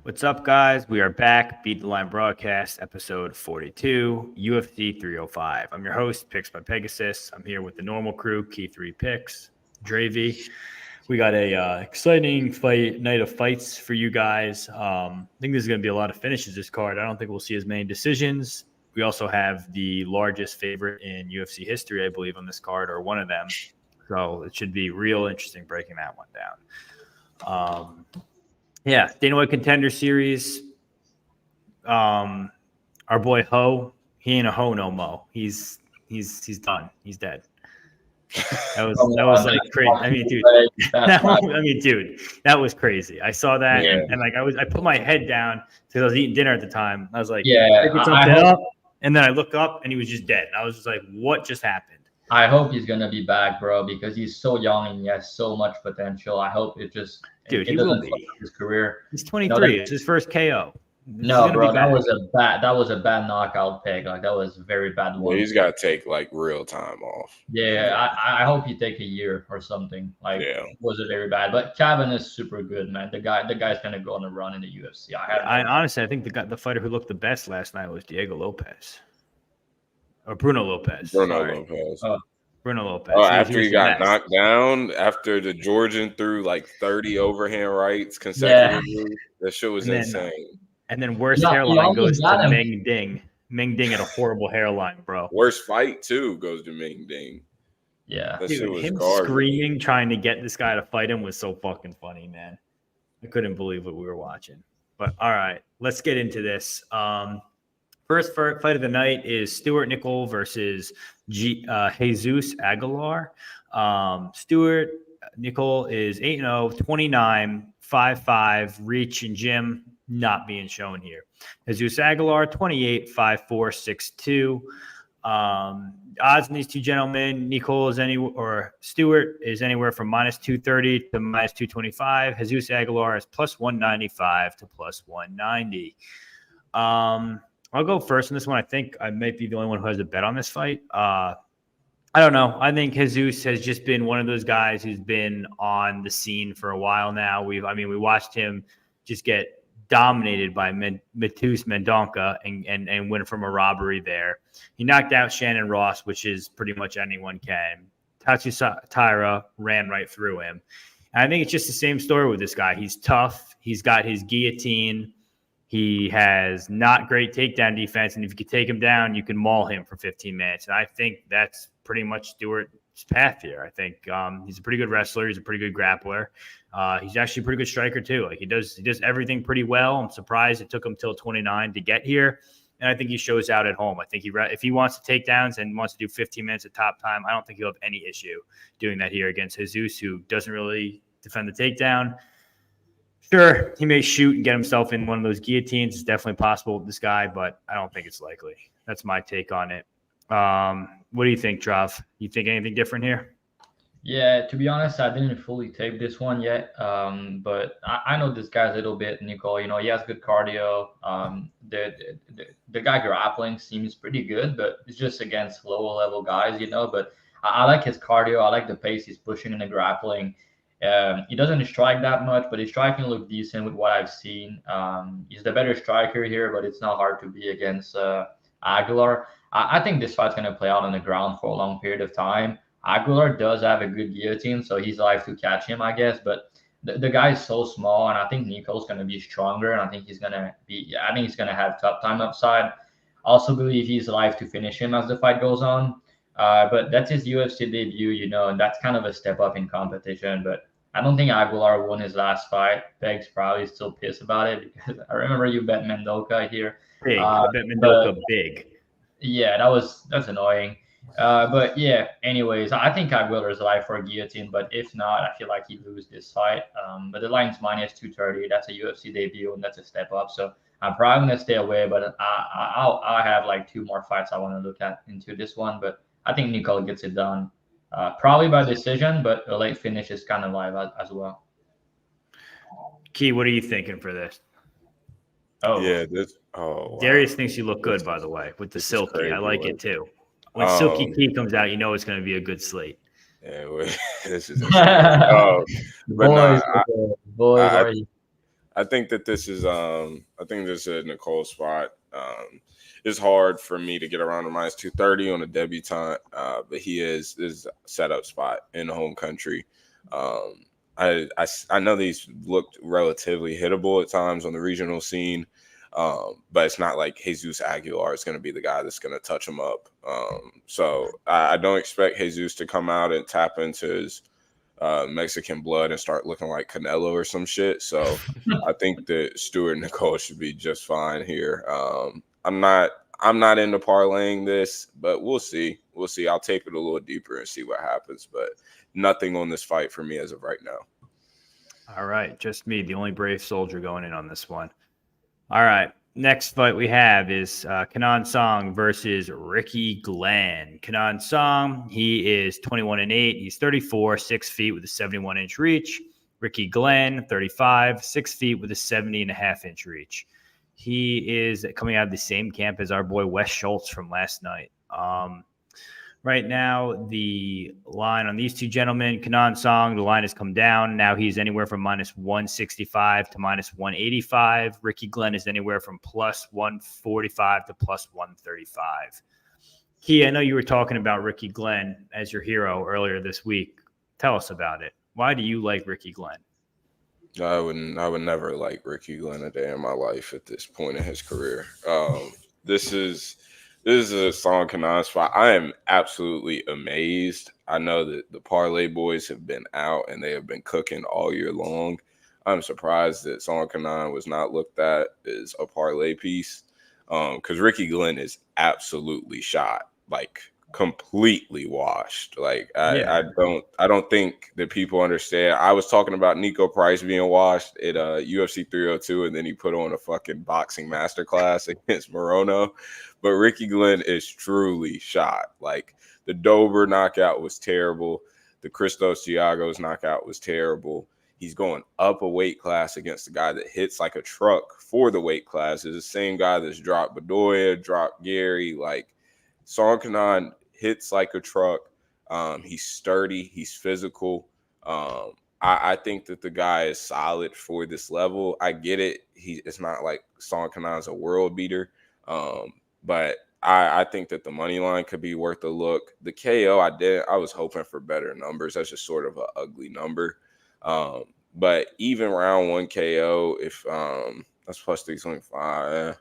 What's up, guys? We are back. Beat the Line Broadcast, episode 42, UFC 305. I'm your host, Picks by Pegasus. I'm here with the normal crew, Key 3 Picks, Dravy. We got a exciting night of fights for you guys. I think there's going to be a lot of finishes this card. I don't think we'll see as many decisions. We also have the largest favorite in UFC history, I believe, on this card, or one of them. So it should be real interesting breaking that one down. Yeah, Dana White Contender Series. Our boy Ho, he ain't a Ho no mo. He's done. He's dead. That was like crazy. I mean, dude, that was crazy. I saw that and I put my head down because I was eating dinner at the time. I was like, picking something up, and then I look up and he was just dead. And I was just like, what just happened? I hope he's gonna be back, bro, because he's so young and he has so much potential. I hope it just he will be his career. He's 23. It's his first KO. No, bro, that was a bad knockout pick. Like that was a very bad one. Well, he's got to take like real time off. Yeah, I hope he take a year or something. Like, was it very bad? But Cavan is super good, man. The guy's gonna go on a run in the UFC. Honestly, I think the fighter who looked the best last night was Diego Lopez. Or Bruno Lopez. Bruno Lopez. Oh, after he got knocked down, after the Georgian threw like 30 overhand rights consecutively, that shit was insane. And then worst hairline goes to Ming Ding. Ming Ding had a horrible hairline, bro. Worst fight, too, goes to Ming Ding. Yeah. That shit was him garbage. Screaming, trying to get this guy to fight him was so fucking funny, man. I couldn't believe what we were watching. But, all right, let's get into this. First fight of the night is Stuart Nicoll versus Jesus Aguilar. Stuart Nicoll is 8-0, 29, 5-5, reach and gym not being shown here. Jesus Aguilar, 28, 5-4, 6-2. Odds in these two gentlemen, Stuart is anywhere from -230 to -225. Jesus Aguilar is +195 to +190. I'll go first in this one. I think I might be the only one who has a bet on this fight. I don't know. I think Jesus has just been one of those guys who's been on the scene for a while now. We watched him just get dominated by Matus Mendonca and win from a robbery there. He knocked out Shannon Ross, which is pretty much anyone can. Tatsu Taira ran right through him. And I think it's just the same story with this guy. He's tough. He's got his guillotine. He has not great takedown defense, and if you can take him down, you can maul him for 15 minutes. And I think that's pretty much Stuart's path here. I think he's a pretty good wrestler. He's a pretty good grappler. He's actually a pretty good striker too. Like he does everything pretty well. I'm surprised it took him till 29 to get here, and I think he shows out at home. I think if he wants to takedowns and wants to do 15 minutes at top time, I don't think he'll have any issue doing that here against Jesus, who doesn't really defend the takedown. Sure, he may shoot and get himself in one of those guillotines. It's definitely possible with this guy, but I don't think it's likely. That's my take on it. What do you think, Trav? You think anything different here? Yeah, to be honest, I didn't fully tape this one yet. But I know this guy a little bit, Nicoll. You know, he has good cardio. The guy grappling seems pretty good, but it's just against lower level guys, you know. But I like his cardio. I like the pace he's pushing in the grappling. He doesn't strike that much, but his striking look decent with what I've seen. He's the better striker here, but it's not hard to be against Aguilar. I think this fight's going to play out on the ground for a long period of time. Aguilar does have a good guillotine, so he's alive to catch him, I guess. But the guy is so small, and I think Nicoll's going to be stronger, and I think he's going to have top time upside. Also believe he's alive to finish him as the fight goes on. But that's his UFC debut, you know, and that's kind of a step up in competition. But I don't think Aguilar won his last fight. Peg's probably still pissed about it because I remember you bet Mendonca here. Big. I bet Mendonca big. Yeah, that's annoying. But yeah, anyways, I think Aguilar is alive for a guillotine, but if not, I feel like he'd lose this fight. But the line's -230. That's a UFC debut, and that's a step up. So I'm probably going to stay away, but I'll have like 2 more fights I want to look at into this one. But I think Nicoll gets it done. Probably by decision, but a late finish is kind of live as well. Key, what are you thinking for this? Oh, yeah. Darius thinks you look good, by the way, with the silky. Crazy, I like it too. When Silky Key comes out, you know it's going to be a good slate. Yeah, this is. But boys, I I think that this is a Nicoll spot. It's hard for me to get around a minus 230 on a debutante, but he is setup spot in the home country. I know these looked relatively hittable at times on the regional scene, but it's not like Jesus Aguilar is going to be the guy that's going to touch him up. So I don't expect Jesus to come out and tap into his Mexican blood and start looking like Canelo or some shit. So I think that Stuart Nicoll should be just fine here. I'm not into parlaying this, but we'll see. We'll see. I'll tape it a little deeper and see what happens, but nothing on this fight for me as of right now. All right, just me, the only brave soldier going in on this one. All right, next fight we have is Kenan Song versus Ricky Glenn. Kenan Song, he is 21-8. He's 34, 6 feet with a 71-inch reach. Ricky Glenn, 35, 6 feet with a 70.5-inch reach. He is coming out of the same camp as our boy Wes Schultz from last night. Right now, the line on these two gentlemen, Kenan Song, the line has come down. Now he's anywhere from minus 165 to minus 185. Ricky Glenn is anywhere from plus 145 to plus 135. Key, I know you were talking about Ricky Glenn as your hero earlier this week. Tell us about it. Why do you like Ricky Glenn? I would never like Ricky Glenn a day in my life at this point in his career. This is a Song Kenan spot. I am absolutely amazed. I know that the parlay boys have been out and they have been cooking all year long. I'm surprised that Song Kenan was not looked at as a parlay piece because Ricky Glenn is absolutely shot, like completely washed. Like I don't think that people understand. I was talking about Nico Price being washed at UFC 302, and then he put on a fucking boxing masterclass against Morono. But Ricky Glenn is truly shot. Like the Dober knockout was terrible. The Christos Giagos knockout was terrible. He's going up a weight class against a guy that hits like a truck for the weight class. It's the same guy that's dropped Bedoya, dropped Gary. Like Song Kenan hits like a truck. He's sturdy. He's physical. I think that the guy is solid for this level. I get it. It's not like Song Kenan's a world beater. But I think that the money line could be worth a look. The KO, I was hoping for better numbers. That's just sort of an ugly number. But even round one KO, if that's plus 325,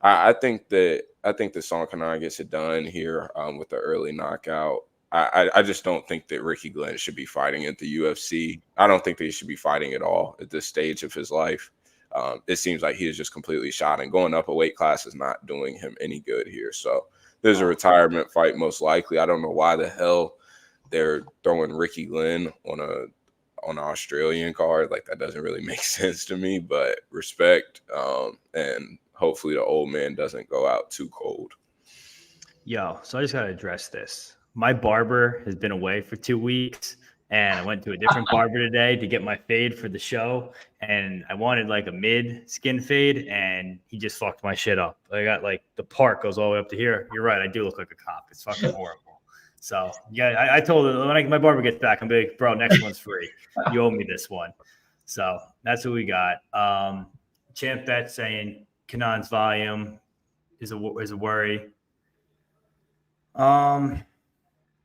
I think that Song Kenan gets it done here with the early knockout. I just don't think that Ricky Glenn should be fighting at the UFC. I don't think that he should be fighting at all at this stage of his life. It seems like he is just completely shot, and going up a weight class is not doing him any good here. So there's a retirement fight most likely. I don't know why the hell they're throwing Ricky Glenn on an Australian card. Like that doesn't really make sense to me, but respect. And hopefully the old man doesn't go out too cold. Yo, so I just got to address this. My barber has been away for 2 weeks. And I went to a different barber today to get my fade for the show. And I wanted like a mid skin fade, and he just fucked my shit up. I got like the part goes all the way up to here. You're right. I do look like a cop. It's fucking horrible. So yeah, I told him when my barber gets back, I'm like, bro, next one's free. You owe me this one. So that's what we got. Champ Bet saying Kenan's volume is a worry.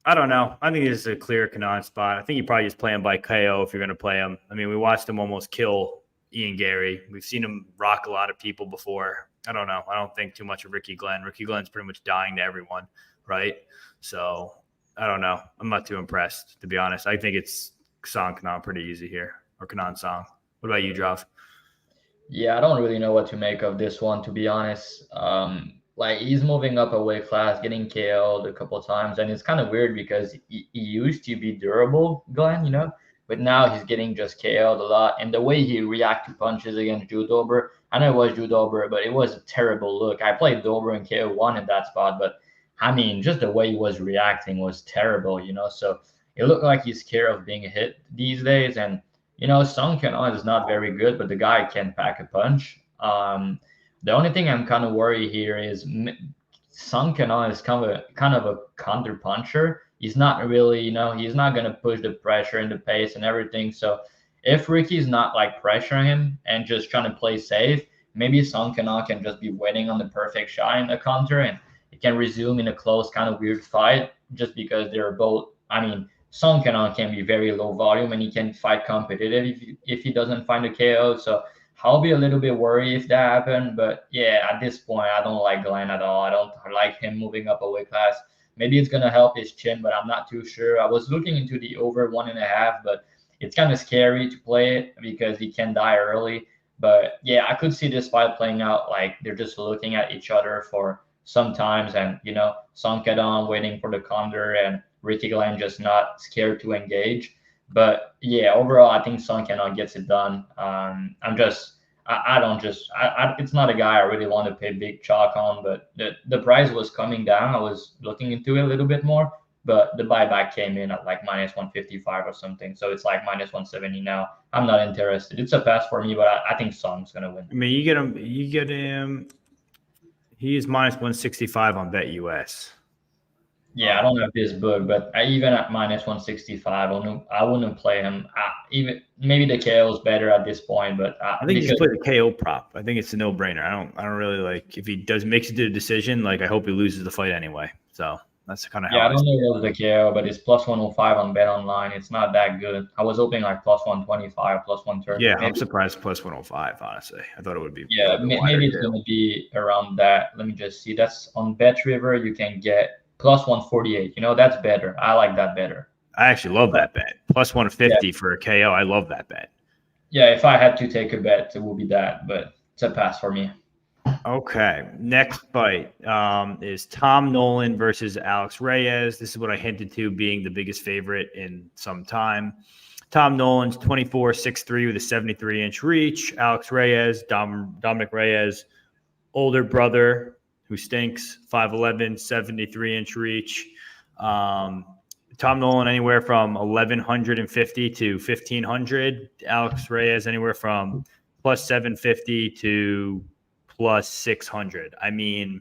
I don't know. I think this is a clear Kenan spot. I think you probably just play him by KO if you're going to play him. I mean, we watched him almost kill Ian Gary. We've seen him rock a lot of people before. I don't know. I don't think too much of Ricky Glenn. Ricky Glenn's pretty much dying to everyone, right? So I don't know. I'm not too impressed, to be honest. I think it's Song Kenan pretty easy here, or Kenan Song. What about you, Drav? Yeah, I don't really know what to make of this one, to be honest. Like he's moving up a weight class, getting KO'd a couple of times, and it's kind of weird because he used to be durable, Glenn, but now he's getting just KO'd a lot. And the way he reacts to punches against Drew Dober, I know it was Drew Dober, but it was a terrible look. I played Dober and KO one in that spot, but I mean, just the way he was reacting was terrible, So it looked like he's scared of being hit these days. And Song Kenan is not very good, but the guy can pack a punch. The only thing I'm kind of worried here is Song Kenan is kind of a counter puncher. He's not really, he's not going to push the pressure and the pace and everything. So if Ricky's not like pressuring him and just trying to play safe, maybe Song Kenan can just be waiting on the perfect shot in the counter, and it can resume in a close, kind of weird fight just because they're both. I mean, Song Kenan can be very low volume and he can fight competitive if he doesn't find a KO. So I'll be a little bit worried if that happened. But yeah, at this point, I don't like Glenn at all. I don't like him moving up a weight class. Maybe it's gonna help his chin, but I'm not too sure. I was looking into the over 1.5, but it's kind of scary to play it because he can die early. But yeah, I could see this fight playing out like they're just looking at each other for some times, and Song Kenan waiting for the counter and Ricky Glenn just not scared to engage. But yeah, overall, I think Song Kenan gets it done. It's not a guy I really want to pay big chalk on, but the price was coming down. I was looking into it a little bit more, but the buyback came in at like minus 155 or something. So it's like minus 170 now. I'm not interested. It's a pass for me, but I think Song's going to win. I mean, you get him. He is minus 165 on BetUS. Yeah, I don't have this book, but even at minus 165, I wouldn't play him. Even maybe the KO is better at this point, but I think you just play the KO prop. I think it's a no-brainer. I don't really like if he makes it to the decision. Like I hope he loses the fight anyway. So that's kind of how. Yeah, I don't know what the KO, but it's plus 105 on Bet Online. It's not that good. I was hoping like plus 125, plus 130. Yeah, maybe. I'm surprised plus 105. Honestly, I thought it would be. Yeah, maybe it's going to be around that. Let me just see. That's on Bet River. You can get plus 148. That's better. I like that better. I actually love that bet. Plus 150 for a KO. I love that bet. Yeah, if I had to take a bet, it will be that, but it's a pass for me. Okay. Next fight is Tom Nolan versus Alex Reyes. This is what I hinted to being the biggest favorite in some time. Tom Nolan's 24-6'3" with a 73-inch reach. Alex Reyes, Dominic Reyes, older brother, who stinks, 5'11", 73-inch reach. Tom Nolan anywhere from 1,150 to 1,500. Alex Reyes anywhere from plus 750 to plus 600. I mean,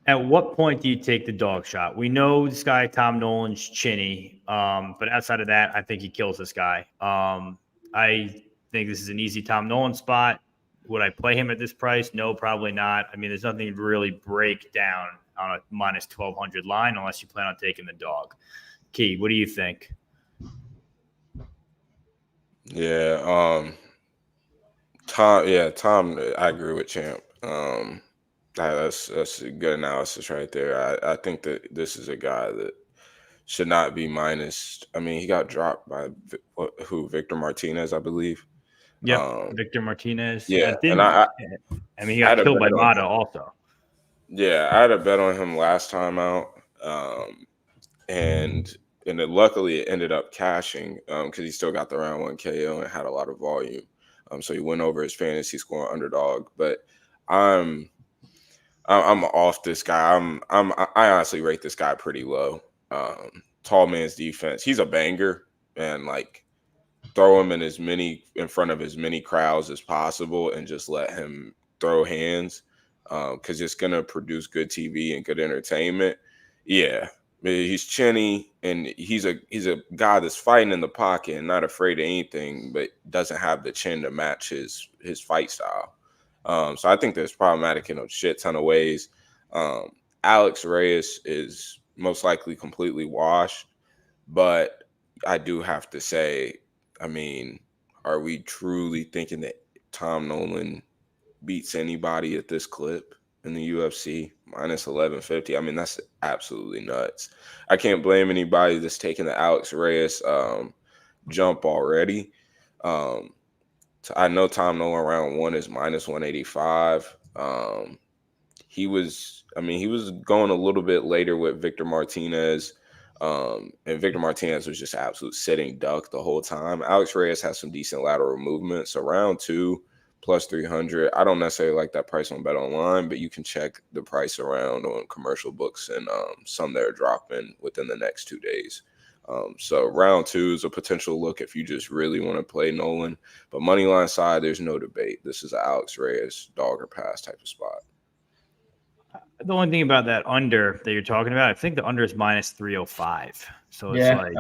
at what point do you take the dog shot? We know this guy, Tom Nolan's chinny, but outside of that, I think he kills this guy. I think this is an easy Tom Nolan spot. Would I play him at this price? No, probably not. I mean, there's nothing to really break down on a minus 1,200 line unless you plan on taking the dog. Key, what do you think? Yeah, Tom, I agree with Champ. That's a good analysis right there. I think that this is a guy that should not be minus. I mean, he got dropped by Victor Martinez, I believe. Yeah, Victor Martinez. Yeah, I mean, he got killed by Mata also. Yeah, I had a bet on him last time out, and luckily it ended up cashing because he still got the round 1 KO and had a lot of volume. So he went over his fantasy score underdog. But I'm off this guy. I honestly rate this guy pretty low. Tall man's defense. He's a banger, and like throw him in front of as many crowds as possible and just let him throw hands. Because it's gonna produce good TV and good entertainment. Yeah, he's chinny and he's a guy that's fighting in the pocket and not afraid of anything, but doesn't have the chin to match his fight style. So I think that's problematic in a shit ton of ways. Alex Reyes is most likely completely washed, but I do have to say, I mean, are we truly thinking that Tom Nolan beats anybody at this clip in the UFC? Minus 1,150. I mean, that's absolutely nuts. I can't blame anybody that's taking the Alex Reyes jump already. I know Tom Nolan round 1 is minus 185. He was going a little bit later with Victor Martinez. And Victor Martinez was just absolute sitting duck the whole time. Alex Reyes has some decent lateral movement. So round 2, plus 300. I don't necessarily like that price on Bet Online, but you can check the price around on commercial books and some that are dropping within the next 2 days. So round 2 is a potential look if you just really want to play Nolan. But money line side, there's no debate. This is an Alex Reyes dog or pass type of spot. The only thing about that under that you're talking about, I think the under is minus 305. So it's like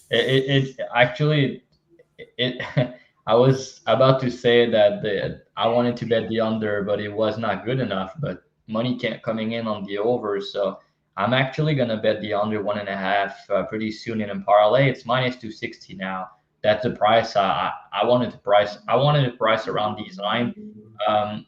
it actually it. I was about to say that I wanted to bet the under, but it was not good enough. But money can't coming in on the over, so I'm actually gonna bet the under 1.5 pretty soon in a parlay. It's minus 260 now. That's the price I wanted to price. I wanted to price around these line. Um,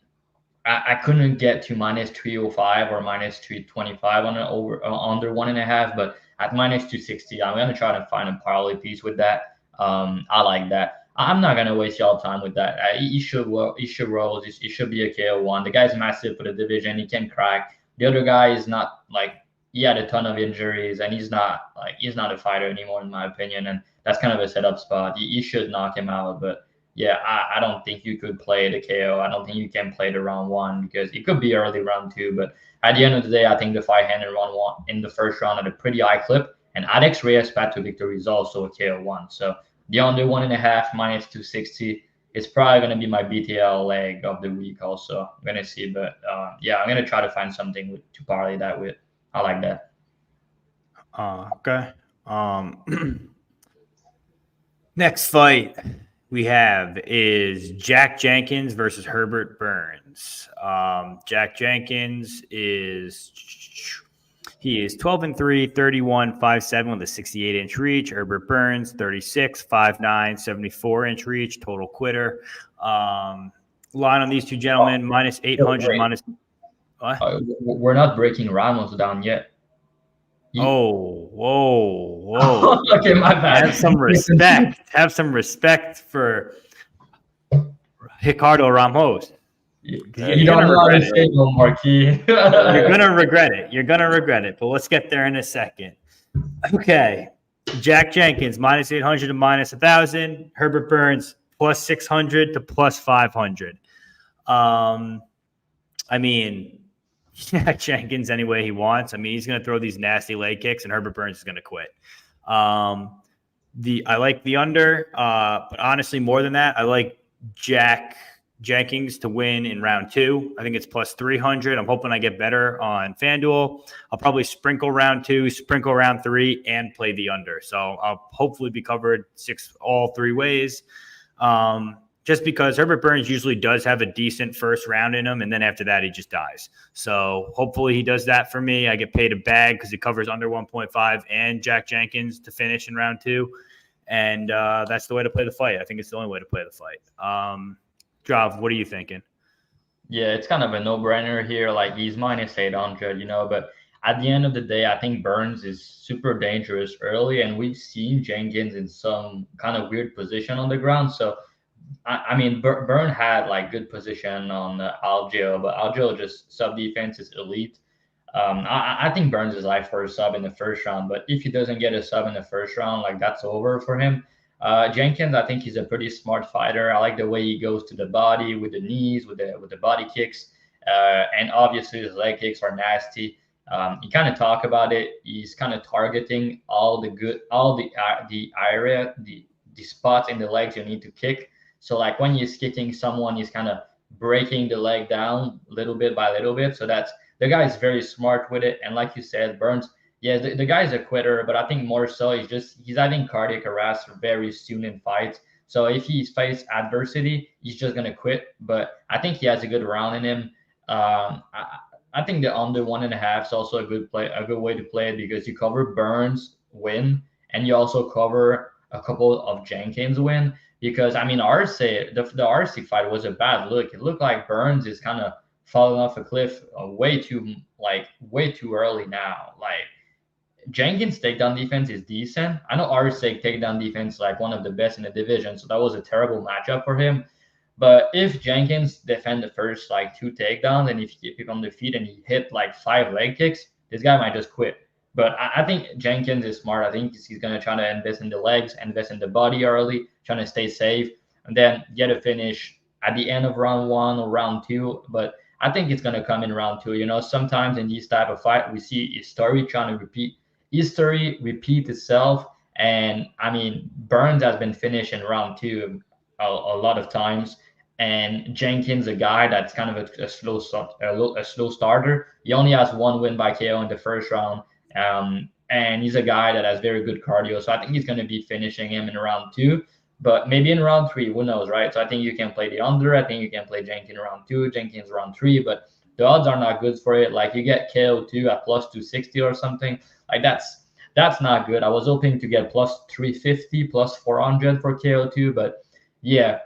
I couldn't get to minus 305 or minus 325 on an over under 1.5, but at minus 260, I'm gonna try to find a parlay piece with that. I like that. I'm not gonna waste y'all time with that. He should well, he should roll. He should be a KO1. The guy's massive for the division. He can crack. The other guy is not like he had a ton of injuries, and he's not a fighter anymore in my opinion. And that's kind of a setup spot. He should knock him out, but yeah, I don't think you could play the KO. I don't think you can play the round one because it could be early round two. But at the end of the day, I think the fight ended round one in the first round at a pretty high clip. And Alex Reyes' path to victory is also a KO1. So the under 1.5 minus 260 is probably going to be my BTL leg of the week also. I'm going to see. But yeah, I'm going to try to find something to parlay that with. I like that. Okay. Next fight we have is Jack Jenkins versus Herbert Burns. Jack Jenkins is 12-3, 31, 5'7" with a 68-inch reach. Herbert Burns 36, 5'9", 74-inch reach. Total quitter. Line on these two gentlemen minus 800 minus. What? We're not breaking Ramos down yet. Whoa. Okay, my bad. Have some respect. Have some respect for Ricardo Ramos. You don't know how to say no, Marquis. You're going to regret it. You're going to regret it, but let's get there in a second. Okay. Jack Jenkins, minus 800 to minus 1,000. Herbert Burns, plus 600 to plus 500. I mean, Jack Jenkins any way he wants. I mean, he's going to throw these nasty leg kicks, and Herbert Burns is going to quit. I like the under, but honestly, more than that, I like Jack Jenkins to win in round two. I think it's plus 300. I'm hoping I get better on FanDuel. I'll probably sprinkle round two, sprinkle round three, and play the under. So I'll hopefully be covered all three ways. Just because Herbert Burns usually does have a decent first round in him, and then after that, he just dies. So hopefully he does that for me. I get paid a bag because he covers under 1.5 and Jack Jenkins to finish in round two. And that's the way to play the fight. I think it's the only way to play the fight. Drav, what are you thinking? Yeah, it's kind of a no-brainer here. Like, he's minus 800, but at the end of the day, I think Burns is super dangerous early, and we've seen Jenkins in some kind of weird position on the ground. So, I mean, Burn had like good position on Algio, but Algio just sub defense is elite. I think Burns is like for a sub in the first round, but if he doesn't get a sub in the first round, like that's over for him. Jenkins, I think he's a pretty smart fighter. I like the way he goes to the body with the knees, with the body kicks, and obviously his leg kicks are nasty. He kind of talk about it. He's kind of targeting all the spots in the legs you need to kick. So like when he's kicking someone, he's kind of breaking the leg down little bit by little bit. So that's the guy is very smart with it. And like you said, Burns, yeah, the guy's a quitter, but I think more so he's having cardiac arrest very soon in fights. So if he's faced adversity, he's just gonna quit. But I think he has a good round in him. I think the under 1.5 is also a good way to play it because you cover Burns win and you also cover a couple of Jenkins win. Because I mean, Erceg, the Erceg fight was a bad look. It looked like Burns is kind of falling off a cliff way too early now. Like Jenkins' takedown defense is decent. I know Erceg takedown defense is like one of the best in the division, so that was a terrible matchup for him. But if Jenkins defend the first like 2 takedowns and if he keep him on the feet and he hit like 5 leg kicks, this guy might just quit. But I think Jenkins is smart. I think he's going to try to invest in the legs, invest in the body early, trying to stay safe, and then get a finish at the end of round 1 or round 2. But I think it's going to come in round 2. Sometimes in these type of fight, we see history trying to repeat itself. And I mean, Burns has been finished in round 2 a lot of times. And Jenkins, a guy that's kind of a slow starter. He only has one win by KO in the first round. And he's a guy that has very good cardio. So I think he's going to be finishing him in round 2. But maybe in round 3, who knows, right? So I think you can play the under. I think you can play Jenkins round 2, Jenkins round 3. But the odds are not good for it. Like you get KO2 at plus 260 or something. Like that's not good. I was hoping to get plus 350, plus 400 for KO2, but yeah,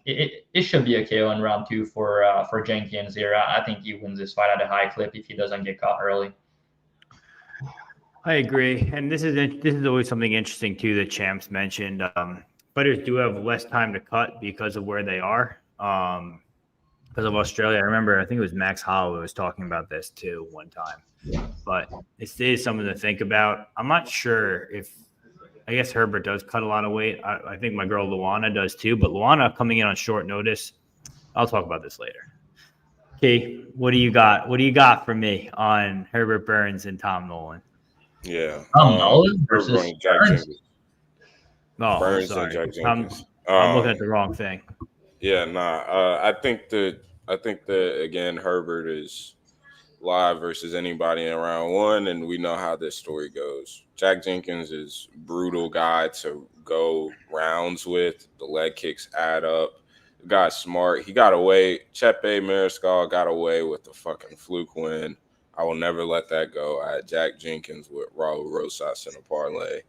it should be a KO in round 2 for Jenkins here. I think he wins this fight at a high clip if he doesn't get caught early. I agree, and this is always something interesting too that Champs mentioned. Fighters do have less time to cut because of where they are. Because of Australia, I remember I think it was Max Holloway was talking about this too one time. But it is something to think about. I'm not sure if I guess Herbert does cut a lot of weight. I think my girl Luana does too, but Luana coming in on short notice. I'll talk about this later. Okay, what do you got? What do you got for me on Herbert Burns and Tom Nolan? Yeah. Nolan versus Burns. Oh, Burns sorry. and Jack Jenkins. I'm looking at the wrong thing. Yeah, I think that again, Herbert is live versus anybody in round 1, and we know how this story goes. Jack Jenkins is brutal guy to go rounds with. The leg kicks add up. The guy's smart. He got away. Chepe Mariscal got away with the fucking fluke win. I will never let that go. I had Jack Jenkins with Raul Rosas in a parlay.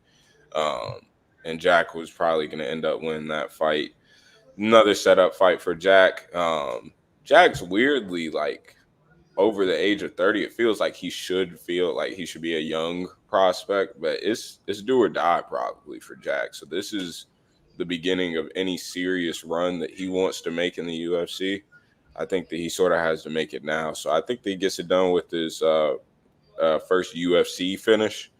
And Jack was probably going to end up winning that fight. Another setup fight for Jack. Jack's weirdly like over the age of 30. It feels like he should feel like he should be a young prospect, but it's do or die probably for Jack. So this is the beginning of any serious run that he wants to make in the UFC. I think that he sort of has to make it now. So I think that he gets it done with his first UFC finish.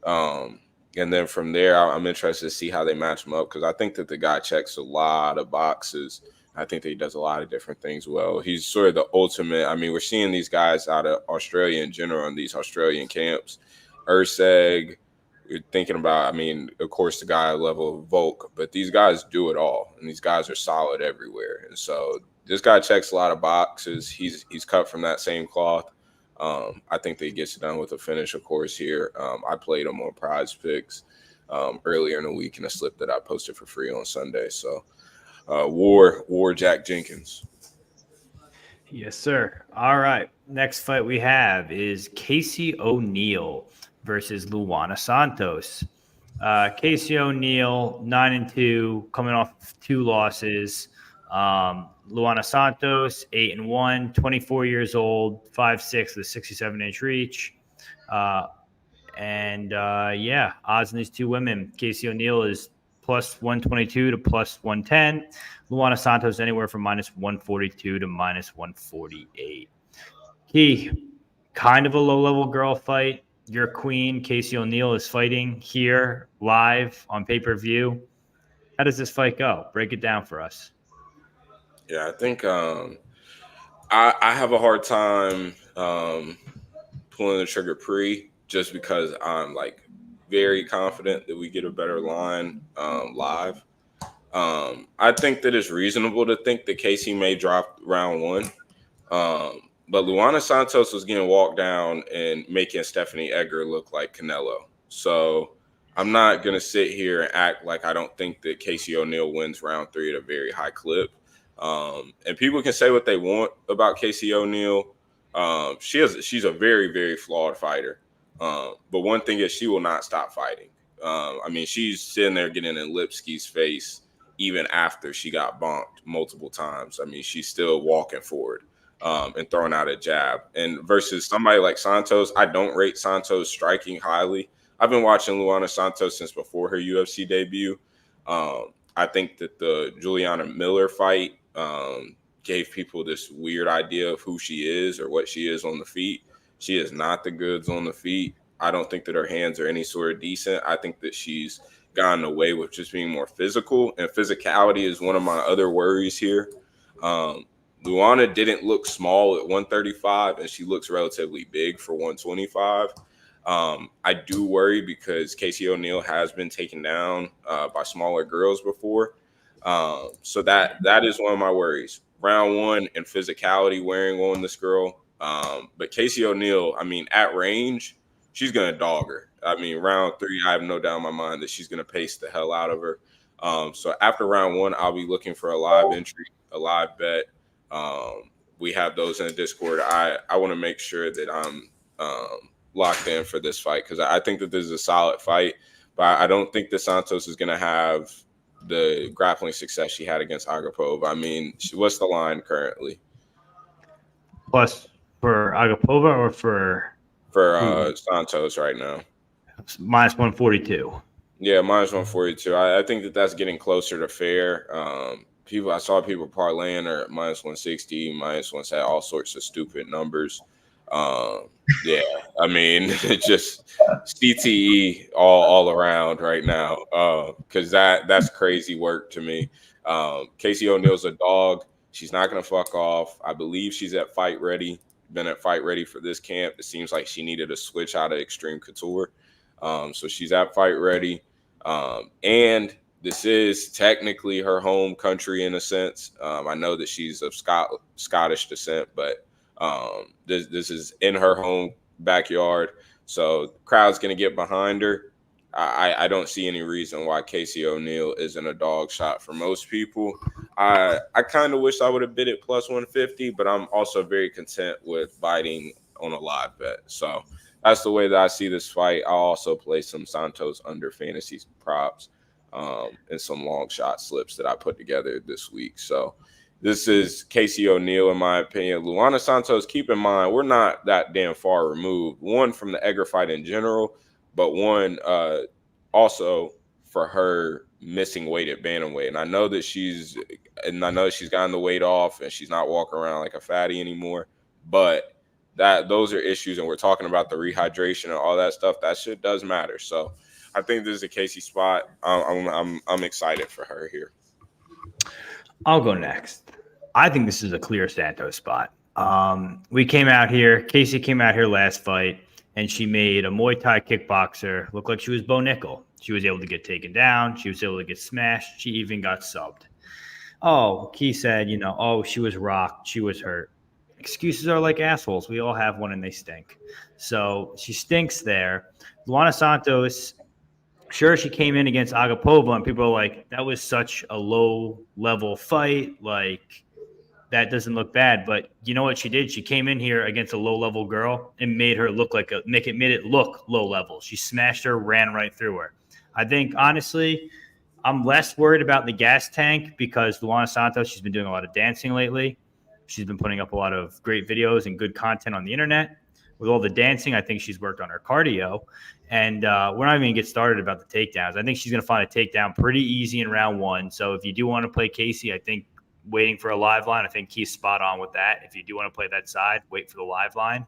And then from there, I'm interested to see how they match him up because I think that the guy checks a lot of boxes. I think that he does a lot of different things well. He's sort of the ultimate. I mean, we're seeing these guys out of Australia in general in these Australian camps. Erceg, you're thinking about, I mean, of course, the guy level of Volk, but these guys do it all, and these guys are solid everywhere. And so this guy checks a lot of boxes. He's cut from that same cloth. I think that he gets it done with a finish, of course, here. I played him on Prize Picks earlier in the week in a slip that I posted for free on Sunday. So War Jack Jenkins. Yes, sir. All right. Next fight we have is Casey O'Neill versus Luana Santos. Casey O'Neill, 9-2, coming off 2 losses. Luana Santos, 8-1, 24 years old, 5'6", with a 67-inch reach. Yeah, odds in these 2 women. Casey O'Neill is plus 122 to plus 110. Luana Santos anywhere from minus 142 to minus 148. Key, kind of a low-level girl fight. Your queen, Casey O'Neill, is fighting here live on pay-per-view. How does this fight go? Break it down for us. Yeah, I think I have a hard time pulling the trigger just because I'm like very confident that we get a better line live. I think that it's reasonable to think that Casey may drop round 1. But Luana Santos was getting walked down and making Stephanie Egger look like Canelo. So I'm not going to sit here and act like I don't think that Casey O'Neill wins round 3 at a very high clip. And people can say what they want about Casey O'Neill. She's a very, very flawed fighter. But one thing is she will not stop fighting. I mean, she's sitting there getting in Lipsky's face even after she got bonked multiple times. I mean, she's still walking forward and throwing out a jab. And versus somebody like Santos, I don't rate Santos striking highly. I've been watching Luana Santos since before her UFC debut. I think that the Juliana Miller fight gave people this weird idea of who she is or what she is on the feet. She is not the goods on the feet. I don't think that her hands are any sort of decent. I think that she's gotten away with just being more physical, and physicality is one of my other worries here. Luana didn't look small at 135, and she looks relatively big for 125. I do worry because Casey O'Neill has been taken down by smaller girls before. So that is one of my worries. Round one and physicality wearing on this girl. But Casey O'Neill, I mean, at range, she's gonna dog her. I mean, round three, I have no doubt in my mind that she's gonna pace the hell out of her. So after round one, I'll be looking for a live entry, a live bet. We have those in the Discord. I want to make sure that I'm locked in for this fight because I think that this is a solid fight, but I don't think that Santos is going to have the grappling success she had against Agapova. I mean, what's the line currently? Plus for Agapova or for Santos right now? Minus 142. Yeah, minus 142. I think that that's getting closer to fair. I saw people parlaying her at minus 160, minus 170, all sorts of stupid numbers. Yeah, I mean, it's just CTE all around right now because that's crazy work to me. Casey O'Neill's a dog. She's not going to fuck off. I believe she's at fight ready, been at fight ready for this camp. It seems like she needed a switch out of Extreme Couture. So she's at fight ready. And this is technically her home country in a sense. I know that she's of Scottish descent, but this is in her home backyard. So the crowd's going to get behind her. I don't see any reason why Casey O'Neill isn't a dog shot for most people. I kind of wish I would have bid it plus 150, but I'm also very content with biting on a live bet. So that's the way that I see this fight. I'll also play some Santos under fantasy props and some long shot slips that I put together this week. So this is Casey O'Neill, in my opinion. Luana Santos, keep in mind, we're not that damn far removed. One, from the Egger fight in general, but one also for her missing weight at bantamweight. And I know that she's gotten the weight off and she's not walking around like a fatty anymore. But those are issues, and we're talking about the rehydration and all that stuff. That shit does matter. So I think this is a Casey spot. I'm excited for her here. I'll go next. I think this is a clear Santos spot. We came out here. Casey came out here last fight, and she made a Muay Thai kickboxer look like she was Bo Nicoll. She was able to get taken down. She was able to get smashed. She even got subbed. Oh, Key said, she was rocked. She was hurt. Excuses are like assholes. We all have one and they stink. So she stinks there. Luana Santos, sure, she came in against Agapova, and people are like, that was such a low-level fight. Like, that doesn't look bad. But you know what she did? She came in here against a low-level girl and made her look like made it look low-level. She smashed her, ran right through her. I think, honestly, I'm less worried about the gas tank because Luana Santos, she's been doing a lot of dancing lately. She's been putting up a lot of great videos and good content on the internet. With all the dancing, I think she's worked on her cardio. And we're not even going to get started about the takedowns. I think she's going to find a takedown pretty easy in round one. So if you do want to play Casey, I think waiting for a live line, I think he's spot on with that. If you do want to play that side, wait for the live line.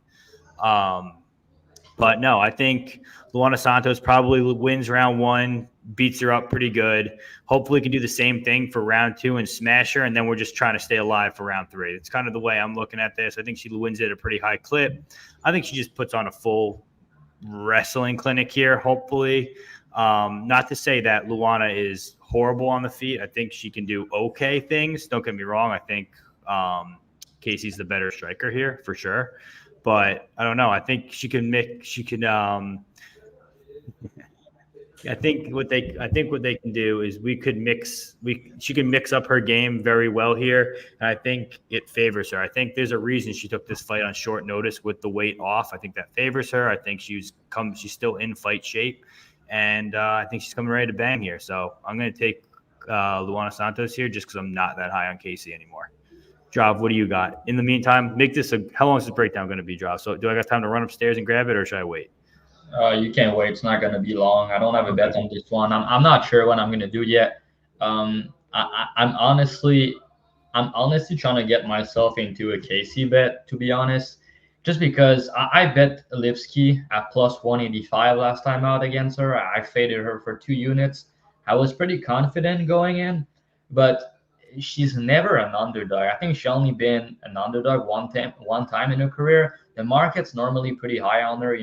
But no, I think Luana Santos probably wins round one, beats her up pretty good. Hopefully can do the same thing for round two and smash her, and then we're just trying to stay alive for round three. It's kind of the way I'm looking at this. I think she wins it at a pretty high clip. I think she just puts on a full wrestling clinic here, hopefully. Not to say that Luana is horrible on the feet. I think she can do okay things. Don't get me wrong. I think Casey's the better striker here for sure. But I don't know. I think she can I think what they can do is she can mix up her game very well here, and I think it favors her. I think there's a reason she took this fight on short notice with the weight off. I think that favors her. I think she's still in fight shape, and I think she's coming ready to bang here. So I'm going to take Luana Santos here just because I'm not that high on Casey anymore. Drav, what do you got? In the meantime, how long is this breakdown going to be, Drav? So do I got time to run upstairs and grab it, or should I wait? You can't wait. It's not going to be long. I don't have a bet on this one. I'm not sure what I'm going to do yet. I'm honestly trying to get myself into a Casey bet, to be honest, just because I bet Lipsky at plus 185 last time out against her. I faded her for 2 units. I was pretty confident going in, but she's never an underdog. I think she's only been an underdog one time in her career. The market's normally pretty high on her.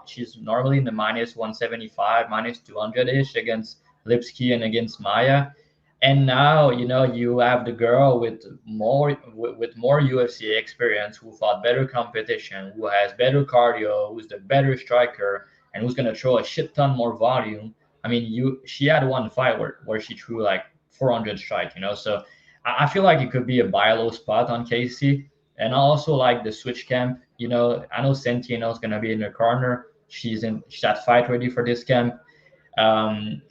She's normally in the minus 175, minus 200-ish against Lipsky and against Maya. And now, you have the girl with more UFC experience, who fought better competition, who has better cardio, who's the better striker, and who's gonna throw a shit ton more volume. I mean, she had one fight where she threw like 400 strike. So I feel like it could be a buy low spot on Casey. And I also like the switch camp. I know Centino's gonna be in the corner. She's at fight ready for this camp.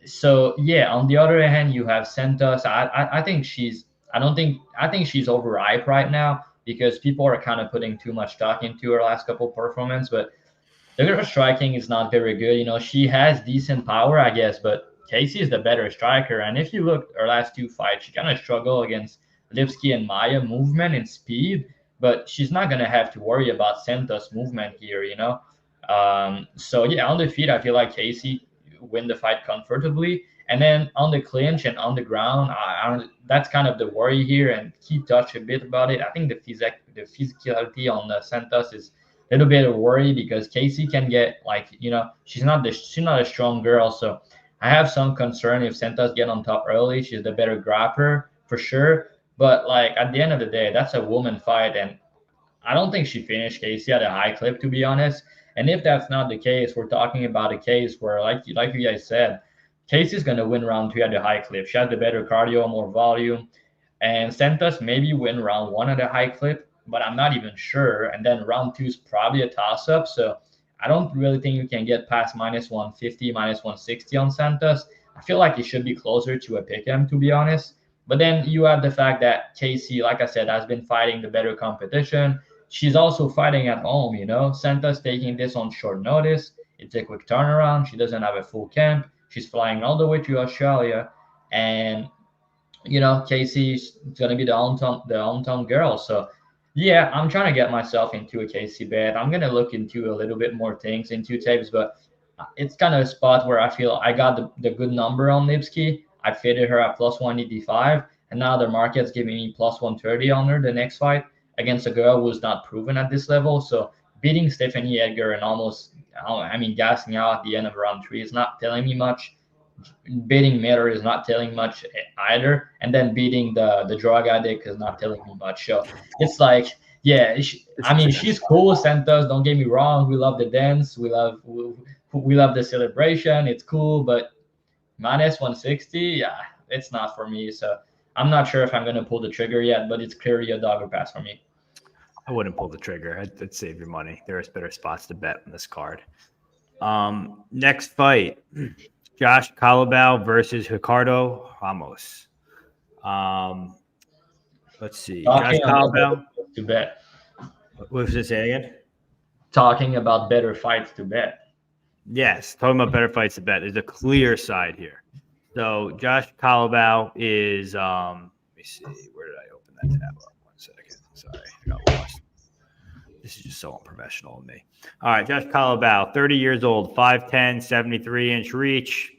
So yeah, on the other hand, you have Santos. I think I think she's overhyped right now because people are kind of putting too much stock into her last couple performance. But the girl striking is not very good. She has decent power, I guess, but Casey is the better striker. And if you look her last two fights, she kind of struggled against Lipsky and Maya movement and speed, but she's not gonna have to worry about Santos movement here. So yeah, on the feet, I feel like Casey win the fight comfortably. And then on the clinch and on the ground, that's kind of the worry here. And he touched a bit about it. I think the physicality on Santos is a little bit of worry because Casey can get she's not a strong girl. So I have some concern if Santos get on top early. She's the better grappler for sure. But like at the end of the day, that's a woman fight, and I don't think she finished Casey at a high clip, to be honest. And if that's not the case, we're talking about a case where, like you guys said, Casey's going to win round 2 at a high clip. She has the better cardio, more volume. And Santos maybe win round 1 at a high clip, but I'm not even sure. And then round 2 is probably a toss up. So I don't really think you can get past minus 150, minus 160 on Santos. I feel like it should be closer to a pick 'em, to be honest. But then you have the fact that Casey, like I said, has been fighting the better competition. She's also fighting at home. Santos taking this on short notice. It's a quick turnaround. She doesn't have a full camp. She's flying all the way to Australia. And, Casey's going to be the hometown girl. So, yeah, I'm trying to get myself into a Casey bet. I'm going to look into a little bit more things into tapes, but it's kind of a spot where I feel I got the good number on Lipsky. I faded her at plus 185, and now the market's giving me plus 130 on her the next fight against a girl who's not proven at this level. So beating Stephanie Edgar and gassing out at the end of round 3 is not telling me much. Beating Miller is not telling much either, and then beating the drug addict is not telling me much. So it's like, yeah, she's cool. Santos, don't get me wrong, we love the dance, we love the celebration. It's cool, but minus 160, yeah, it's not for me. So I'm not sure if I'm going to pull the trigger yet, but it's clearly a dogger pass for me. I wouldn't pull the trigger. I'd save your money. There's better spots to bet on this card. Next fight, Josh Culibao versus Ricardo Ramos. Let's see. Josh Culibao to bet. What was it say again? Talking about better fights to bet. Yes, talking about better fights to bet. There's a clear side here. So Josh Culibao is let me see, where did I open that tab up? 1 second. Sorry, I got lost. This is just so unprofessional of me. All right, Josh Culibao, 30 years old, 5'10", 73-inch reach.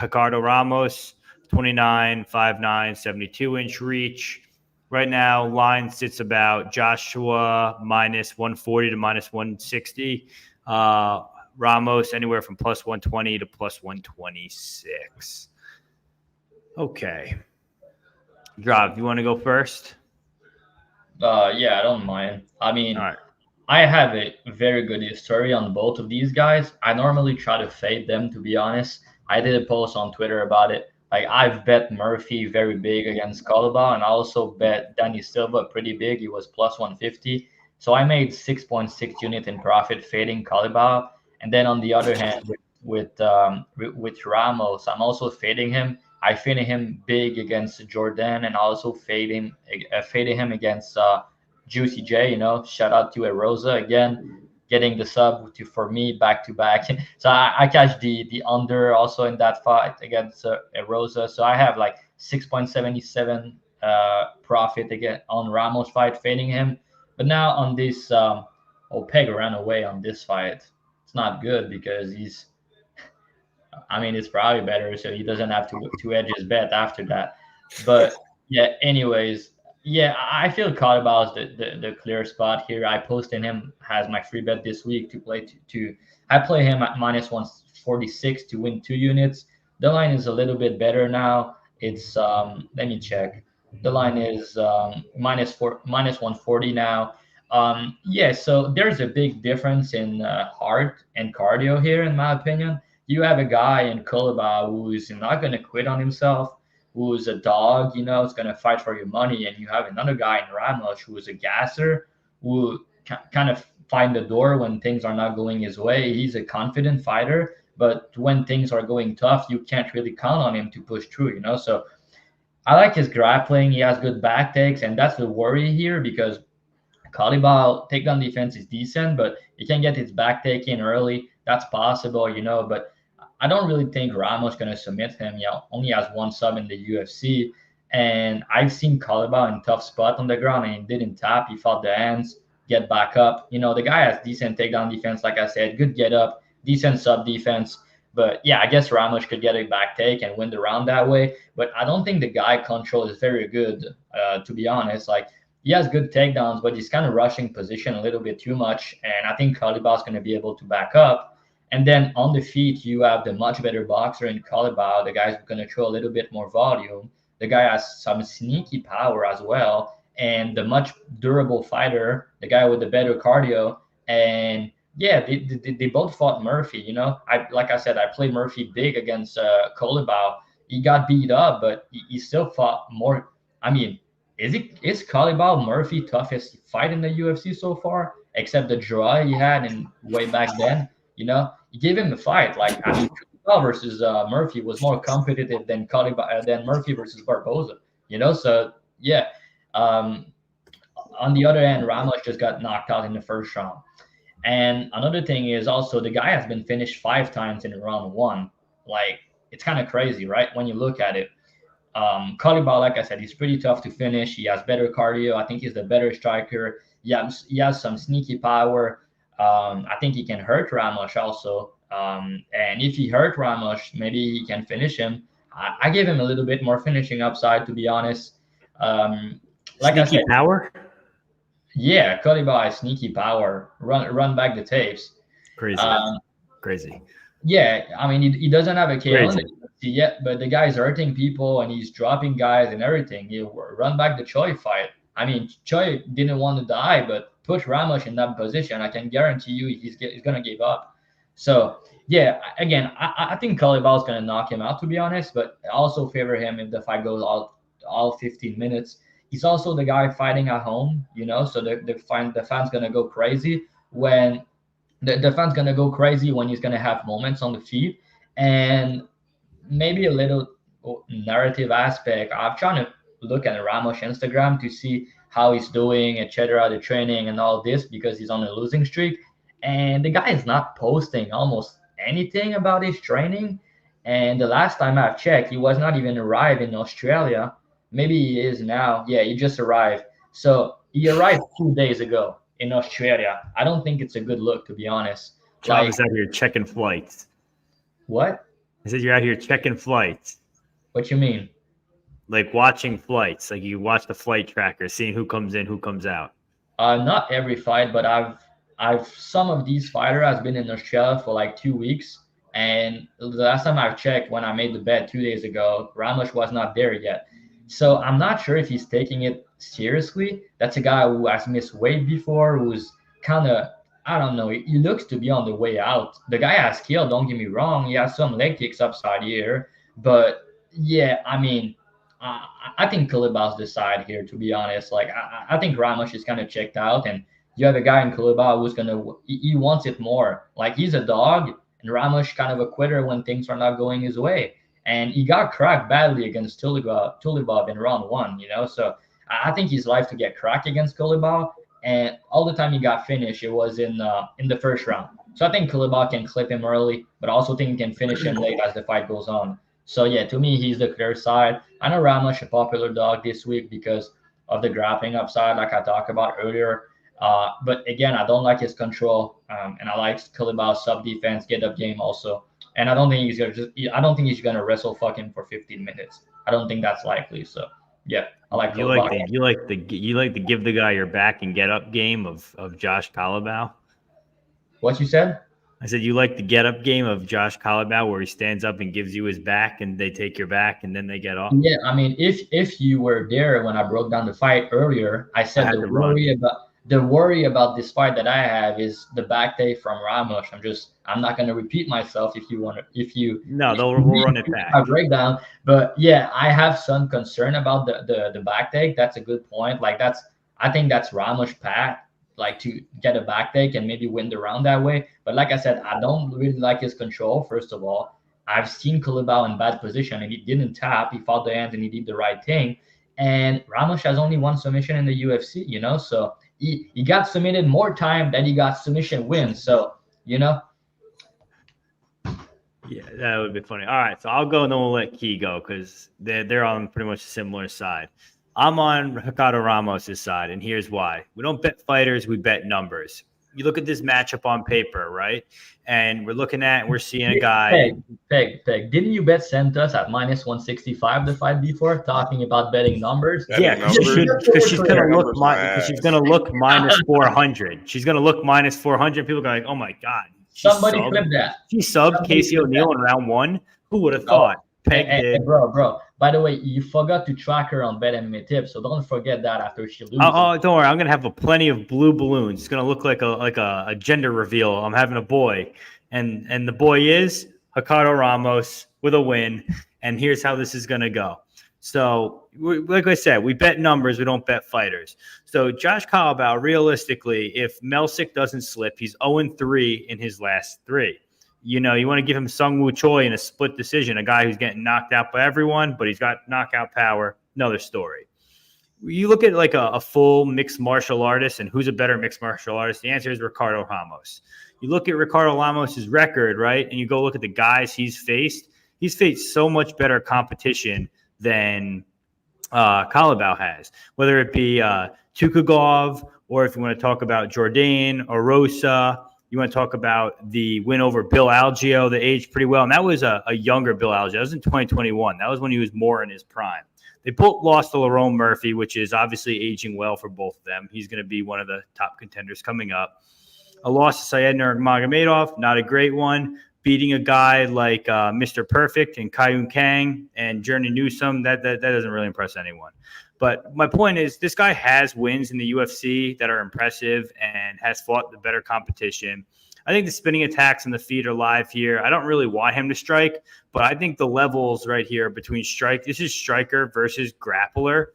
Ricardo Ramos, 29, 5'9", 72-inch reach. Right now, line sits about Joshua minus 140 to minus 160. Ramos anywhere from plus 120 to plus 126. Okay. Drav, you want to go first? Yeah, I don't mind. I mean, All right. I have a very good history on both of these guys. I normally try to fade them, to be honest. I did a post on Twitter about it. Like, I've bet Murphy very big against Culibao, and I also bet Danny Silva pretty big. He was plus 150. So I made 6.6 unit in profit fading Culibao. And then on the other hand, with Ramos, I'm also fading him. I faded him big against Jordan, and also faded him against Juicy J. Shout out to Rosa again, getting the sub for me back to back. So I catch the under also in that fight against Rosa. So I have like 6.77 profit again on Ramos fight, fading him. But now on this, Peg ran away on this fight. It's not good because it's probably better, so he doesn't have to edge his bet after that. But yeah, anyways, yeah, I feel Culibao is the clear spot here. I posted him as my free bet this week to play I play him at minus 146 to win 2 units. The line is a little bit better now. It's let me check. The line is minus 140 now. Yeah, so there's a big difference in heart and cardio here, in my opinion. You have a guy in Culibao who's not going to quit on himself, who's a dog, is going to fight for your money, and you have another guy in Ramos who's a gasser, who kind of find the door when things are not going his way. He's a confident fighter, but when things are going tough, you can't really count on him to push through. So I like his grappling. He has good back takes, and that's the worry here because Culibao takedown defense is decent, but he can get his back taken early. That's possible. But I don't really think Ramos going to submit him. Only has one sub in the UFC, and I've seen Culibao in tough spot on the ground, and he didn't tap. He fought the hands, get back up. The guy has decent takedown defense, like I said, good get up, decent sub defense. But yeah, I guess Ramos could get a back take and win the round that way. But I don't think the guy control is very good, to be honest. Like, he has good takedowns, but he's kind of rushing position a little bit too much. And I think Culibao is going to be able to back up. And then on the feet, you have the much better boxer in Culibao. The guy's going to throw a little bit more volume. The guy has some sneaky power as well. And the much durable fighter, the guy with the better cardio. And yeah, they both fought Murphy. Like I said, I played Murphy big against Culibao. He got beat up, but he still fought more. I mean, is Culibao Murphy toughest fight in the UFC so far? Except the draw he had in way back then. He gave him the fight. Like, I mean, Culibao versus Murphy was more competitive than than Murphy versus Barboza. So yeah. On the other hand, Ramos just got knocked out in the first round. And another thing is also the guy has been finished 5 times in round 1. Like, it's kind of crazy, right? When you look at it. Culibao, like I said, he's pretty tough to finish. He has better cardio. I think he's the better striker. He has some sneaky power. I think he can hurt Ramos also. And if he hurt Ramos, maybe he can finish him. I give him a little bit more finishing upside, to be honest. Like I said, power. Yeah, Culibao has sneaky power. Run back the tapes. Crazy. Yeah, I mean, he doesn't have a KO in the UFC yet, but the guy's hurting people and he's dropping guys and everything. He run back the Choi fight. I mean, Choi didn't want to die, but put Ramos in that position, I can guarantee you he's going to give up. So, yeah, again, I think Culibao is going to knock him out, to be honest, but I also favor him if the fight goes all 15 minutes. He's also the guy fighting at home, so the fans going to go crazy when the fans going to go crazy when he's going to have moments on the feet. And maybe a little narrative aspect. I'm trying to look at Ramos' Instagram to see how he's doing, etc., the training and all this, because he's on a losing streak. And the guy is not posting almost anything about his training. And the last time I've checked, he was not even arrived in Australia. Maybe he is now. Yeah, he just arrived. So he arrived 2 days ago in Australia. I don't think it's a good look, to be honest. John is out here checking flights. What? I said you're out here checking flights. What you mean? Like watching flights. Like you watch the flight tracker, seeing who comes in, who comes out. Not every fight, but I've some of these fighters has been in Australia for like 2 weeks. And the last time I've checked, when I made the bet 2 days ago, Ramos was not there yet. So I'm not sure if he's taking it seriously. That's a guy who has missed weight before, who's kind of, I don't know, he looks to be on the way out. The guy has skill, don't get me wrong. He has some leg kicks upside here. But yeah, I mean, I think Culibao's the side here, to be honest. Like, I think Ramos is kind of checked out. And you have a guy in Culibao who's he wants it more. Like, he's a dog, and Ramos kind of a quitter when things are not going his way. And he got cracked badly against Culibao in round 1, So I think he's life to get cracked against Culibao. And all the time he got finished, it was in the first round. So I think Culibao can clip him early, but I also think he can finish him late as the fight goes on. So yeah, to me, he's the clear side. I know Ramos a popular dog this week because of the grappling upside, like I talked about earlier. But again, I don't like his control, and I like Culibao's sub defense, get up game also. And I don't think he's gonna wrestle fucking for 15 minutes. I don't think that's likely. So yeah, I like you like to give the guy your back and get up game of Josh Culibao. What you said? I said, you like the get-up game of Josh Culibao where he stands up and gives you his back and they take your back and then they get off? Yeah, I mean, if you were there when I broke down the fight earlier, I said the worry about this fight that I have is the back take from Ramos. I'm not gonna repeat myself we'll run it back. My breakdown, but yeah, I have some concern about the back take. That's a good point. Like I think that's Ramos' path, like to get a back take and maybe win the round that way. But like I said, I don't really like his control. First of all, I've seen Culibao in bad position and he didn't tap. He fought the hands and he did the right thing. And Ramos has only one submission in the UFC, so he got submitted more time than he got submission wins. So, Yeah, that would be funny. All right, so I'll go and then we'll let Key go because they're on pretty much a similar side. I'm on Ricardo Ramos' side, and here's why. We don't bet fighters, we bet numbers. You look at this matchup on paper, right? And we're seeing a guy. Peg. Didn't you bet Santos at minus 165 the fight before, talking about betting numbers? Because she's going to look minus 400. She's going to look minus 400. People are like, oh my God. Somebody flip that. She subbed Casey O'Neill in round 1. Who would have thought? Peg did. Bro. By the way, you forgot to track her on Bet MMA Tips, so don't forget that after she loses. Oh, don't worry. I'm gonna have plenty of blue balloons. It's gonna look like a gender reveal. I'm having a boy, and the boy is Ricardo Ramos with a win. And here's how this is gonna go. So, like I said, we bet numbers. We don't bet fighters. So, Josh Culibao, realistically, if Melsick doesn't slip, he's 0-3 in his last 3. You want to give him Sungwoo Choi in a split decision, a guy who's getting knocked out by everyone, but he's got knockout power. Another story. You look at like a full mixed martial artist and who's a better mixed martial artist, the answer is Ricardo Ramos. You look at Ricardo Ramos' record, right, and you go look at the guys he's faced so much better competition than Culibao has, whether it be Tukagov or if you want to talk about Jourdain or Rosa. You want to talk about the win over Bill Algeo that aged pretty well. And that was a younger Bill Algeo. That was in 2021. That was when he was more in his prime. They both lost to Lerone Murphy, which is obviously aging well for both of them. He's going to be one of the top contenders coming up. A loss to Syed Nurmagomedov, not a great one. Beating a guy like Mr. Perfect and Kyun Kang and Journey Newsome, that doesn't really impress anyone. But my point is this guy has wins in the UFC that are impressive and has fought the better competition. I think the spinning attacks and the feet are live here. I don't really want him to strike, but I think the levels right here between this is striker versus grappler.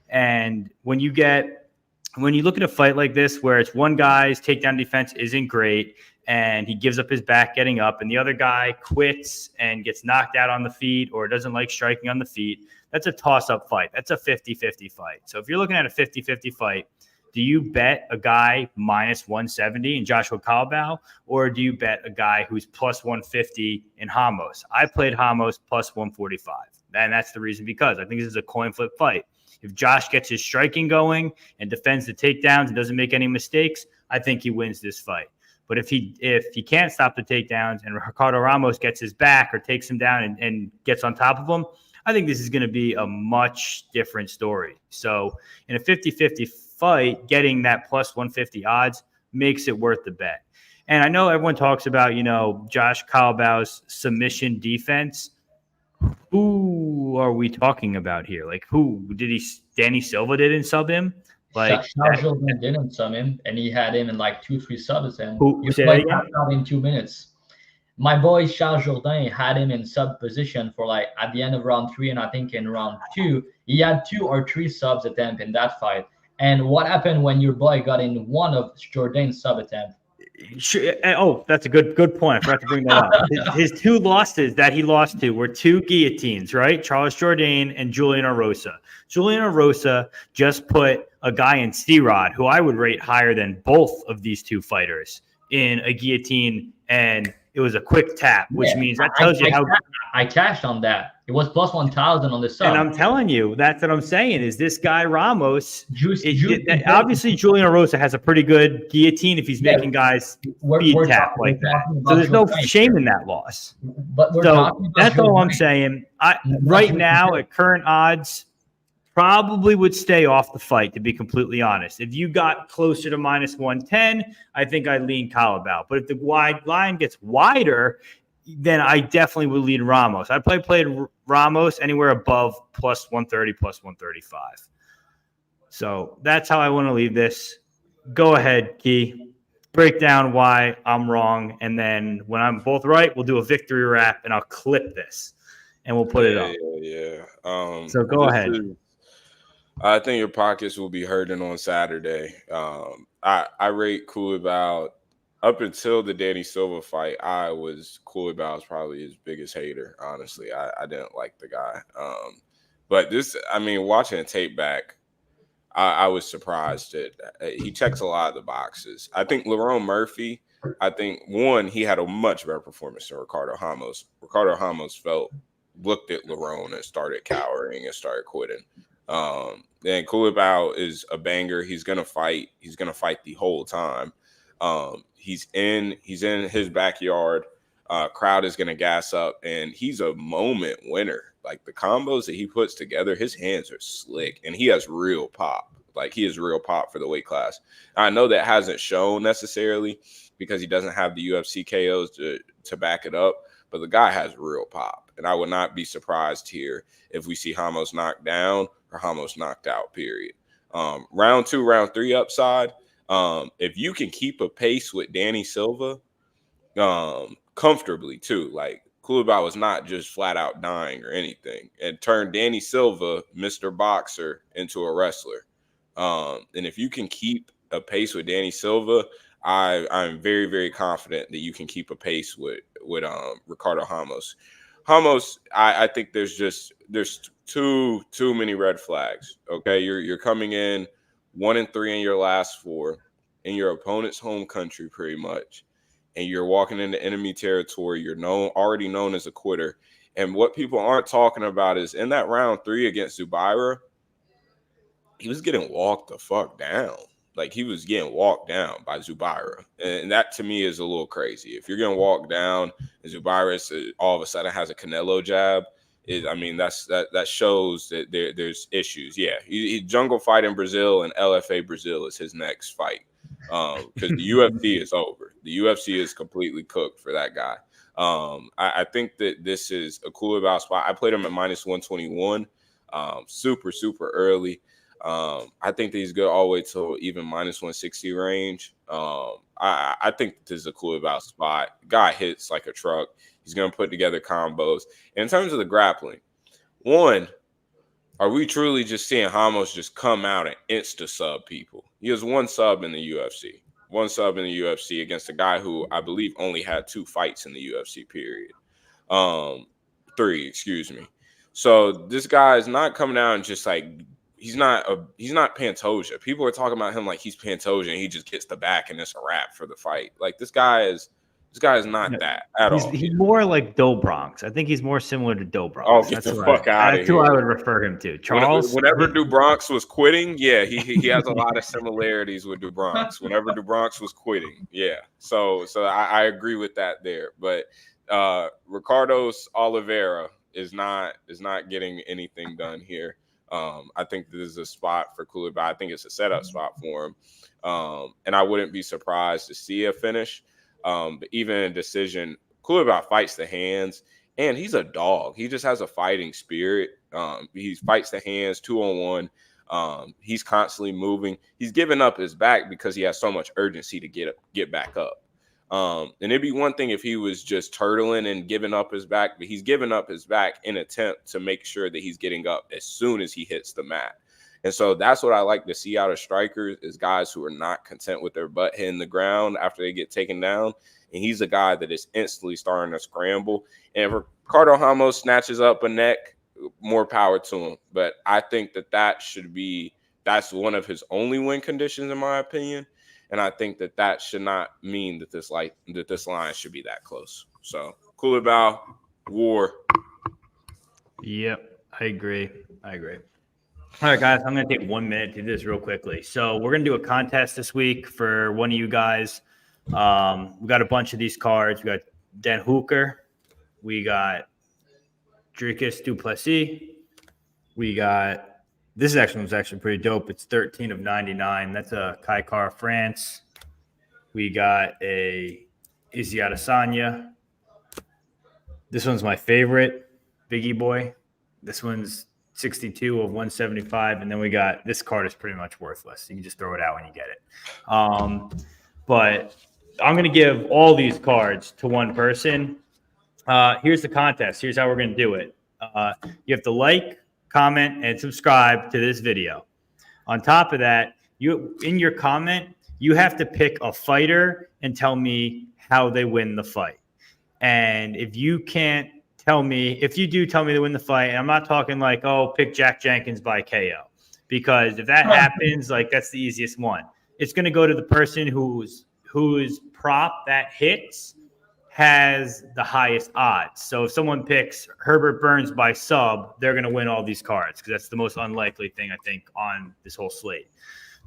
And when you look at a fight like this where it's one guy's takedown defense isn't great and he gives up his back getting up and the other guy quits and gets knocked out on the feet or doesn't like striking on the feet, that's a toss-up fight. That's a 50-50 fight. So if you're looking at a 50-50 fight, do you bet a guy minus 170 in Joshua Culibao, or do you bet a guy who's plus 150 in Ramos? I played Ramos plus 145, and that's the reason because I think this is a coin flip fight. If Josh gets his striking going and defends the takedowns and doesn't make any mistakes, I think he wins this fight. But if he can't stop the takedowns and Ricardo Ramos gets his back or takes him down and gets on top of him, I think this is going to be a much different story. So in a 50-50 fight, getting that plus 150 odds makes it worth the bet. And I know everyone talks about, Josh Culibao's submission defense. Who are we talking about here? Like Danny Silva didn't sub him? Like Jourdain didn't sub him, and he had him in like 2-3 subs, and he played out in 2 minutes. My boy Charles Jourdain had him in sub position for like at the end of round 3, and I think in round 2 he had 2 or 3 subs attempt in that fight. And what happened when your boy got in one of Jourdain's sub attempt? Oh, that's a good point. I forgot to bring that up. His 2 losses that he lost to were 2 guillotines, right? Charles Jourdain and Julian Erosa. Julian Erosa just put a guy in Stirod, who I would rate higher than both of these 2 fighters, in a guillotine, and it was a quick tap, which means that tells you how I cashed on that. It was plus 1,000 on the sub. And I'm telling you, that's what I'm saying is this guy Ramos. Obviously, Julian Erosa has a pretty good guillotine if he's making guys speed tap like that. So there's no shame in that loss. But that's all I'm saying. Right now, at current odds, probably would stay off the fight, to be completely honest. If you got closer to minus 110, I think I'd lean Culibao. But if the wide line gets wider, then I definitely would lean Ramos. I'd probably play Ramos anywhere above plus 130, plus 135. So that's how I want to leave this. Go ahead, Key. Break down why I'm wrong. And then when I'm both right, we'll do a victory wrap and I'll clip this and we'll put it up. Yeah. So go ahead. I think your pockets will be hurting on Saturday. I rate Culibao up until the Danny Silva fight. Culibao's probably his biggest hater. Honestly, I didn't like the guy. But watching the tape back, I was surprised that he checks a lot of the boxes. I think Lerone Murphy, he had a much better performance than Ricardo Ramos. Ricardo Ramos looked at Lerone and started cowering and started quitting. And Culibao is a banger. He's gonna fight. He's gonna fight the whole time. He's in his backyard. Crowd is gonna gas up, and he's a moment winner. Like the combos that he puts together, his hands are slick, and he has real pop. Like he is real pop for the weight class. I know that hasn't shown necessarily because he doesn't have the UFC KOs to back it up, but the guy has real pop, and I would not be surprised here if we see Ramos knocked down or Ramos knocked out. Period. Round 2, round 3 upside. If you can keep a pace with Danny Silva, comfortably too, like. Culibao was not just flat out dying or anything, and turned Danny Silva, Mr. Boxer, into a wrestler. And if you can keep a pace with Danny Silva, I'm very, very confident that you can keep a pace with Ricardo Ramos. Ramos, I think there's too many red flags. Okay, you're coming in 1-3 in your last 4 in your opponent's home country, pretty much. And you're walking into enemy territory. You're already known as a quitter. And what people aren't talking about is in that round 3 against Zubaira, he was getting walked the fuck down. Like he was getting walked down by Zubaira. And that to me is a little crazy. If you're getting walked down and Zubaira all of a sudden has a Canelo jab, that shows that there's issues. Yeah, he jungle fight in Brazil, and LFA Brazil is his next fight. Because the UFC is over. The UFC is completely cooked for that guy. I think that this is a Culibao spot. I played him at minus 121, super, super early. I think that he's good all the way to even minus 160 range. I think this is a Culibao spot. Guy hits like a truck. He's going to put together combos. And in terms of the grappling, one, are we truly just seeing Ramos just come out and insta-sub people? He has 1 sub in the UFC. 1 sub in the UFC against a guy who I believe only had 2 fights in the UFC, period. 3, excuse me. So this guy is not coming out and just like he's not Pantoja. People are talking about him like he's Pantoja and he just gets the back and it's a wrap for the fight. Like this guy is not that at all. He's more like Doe Bronx. I think he's more similar to Doe Bronx. Oh, get the fuck out of here. That's who I would refer him to. Charles. Whenever Du Bronx was quitting, yeah, he has a lot of similarities with Du Bronx. Whenever Du Bronx was quitting, yeah. So I agree with that there. But Ricardo's Oliveira is not getting anything done here. I think this is a spot for Culibao. I think it's a setup spot for him. And I wouldn't be surprised to see a finish. But even in decision, Culibao fights the hands, and he's a dog. He just has a fighting spirit. He fights the hands 2-on-1. He's constantly moving. He's giving up his back because he has so much urgency to get back up. And it'd be one thing if he was just turtling and giving up his back, but he's giving up his back in attempt to make sure that he's getting up as soon as he hits the mat. And so that's what I like to see out of strikers is guys who are not content with their butt hitting the ground after they get taken down. And he's a guy that is instantly starting to scramble. And if Ricardo Ramos snatches up a neck, more power to him. But I think that's one of his only win conditions, in my opinion. And I think that should not mean that this line should be that close. So Culibao, war. Yep, I agree. All right, guys, I'm going to take 1 minute to do this real quickly. So we're going to do a contest this week for one of you guys. We got a bunch of these cards. We got Dan Hooker. We got Dricus du Plessis. We got This was actually pretty dope. It's 13 of 99. That's a Kaikar France. We got a Izzy Adesanya. This one's my favorite, Biggie Boy. This one's 62 of 175. And then we got this card is pretty much worthless. You can just throw it out when you get it. But I'm going to give all these cards to one person. Here's the contest. Here's how we're going to do it. You have to like, comment, and subscribe to this video. On top of that, in your comment, you have to pick a fighter and tell me how they win the fight. And if you can't tell me, if you do tell me they win the fight, and I'm not talking like, oh, pick Jack Jenkins by KO, because if that happens, like that's the easiest one. It's going to go to the person whose prop that hits has the highest odds. So if someone picks Herbert Burns by sub, they're going to win all these cards because that's the most unlikely thing, I think, on this whole slate.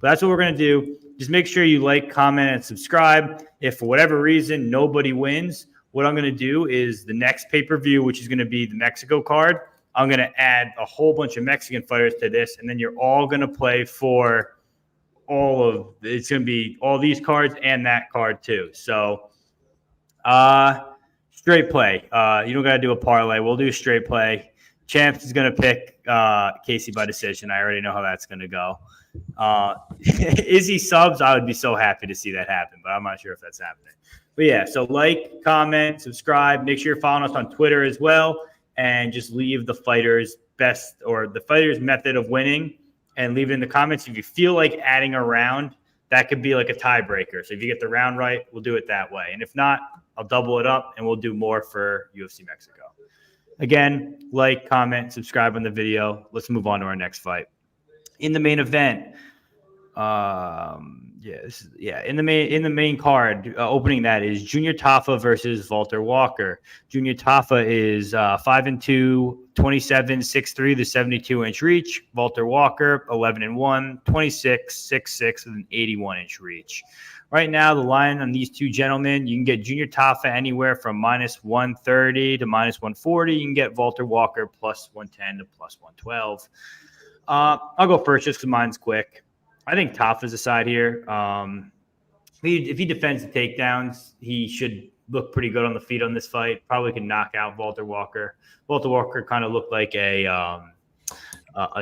But that's what we're going to do. Just make sure you like, comment, and subscribe. If for whatever reason nobody wins, what I'm going to do is the next pay-per-view, which is going to be the Mexico card, I'm going to add a whole bunch of Mexican fighters to this, and then you're all going to play for it's going to be all these cards and that card too. So straight play. You don't got to do a parlay. We'll do straight play. Champs is going to pick Casey by decision. I already know how that's going to go. Izzy subs, I would be so happy to see that happen, but I'm not sure if that's happening. But yeah, so like, comment, subscribe. Make sure you're following us on Twitter as well, and just leave the fighter's best or the fighter's method of winning and leave it in the comments. If you feel like adding a round, that could be like a tiebreaker. So if you get the round right, we'll do it that way. And if not, I'll double it up and we'll do more for UFC Mexico. Again, like, comment, subscribe on the video. Let's move on to our next fight. In the main event, in the main card, opening that is Junior Tafa versus Walter Walker. Junior Tafa is 5-2, 27, 6'3", the 72-inch reach. Walter Walker 11-1, 26, 6'6", with an 81-inch reach. Right now, the line on these two gentlemen, you can get Junior Tafa anywhere from -130 to -140. You can get Walter Walker +110 to +112. I'll go first just because mine's quick. I think Tafa's aside here. If he defends the takedowns, he should look pretty good on the feet on this fight. Probably can knock out Walter Walker. Walter Walker kind of looked like a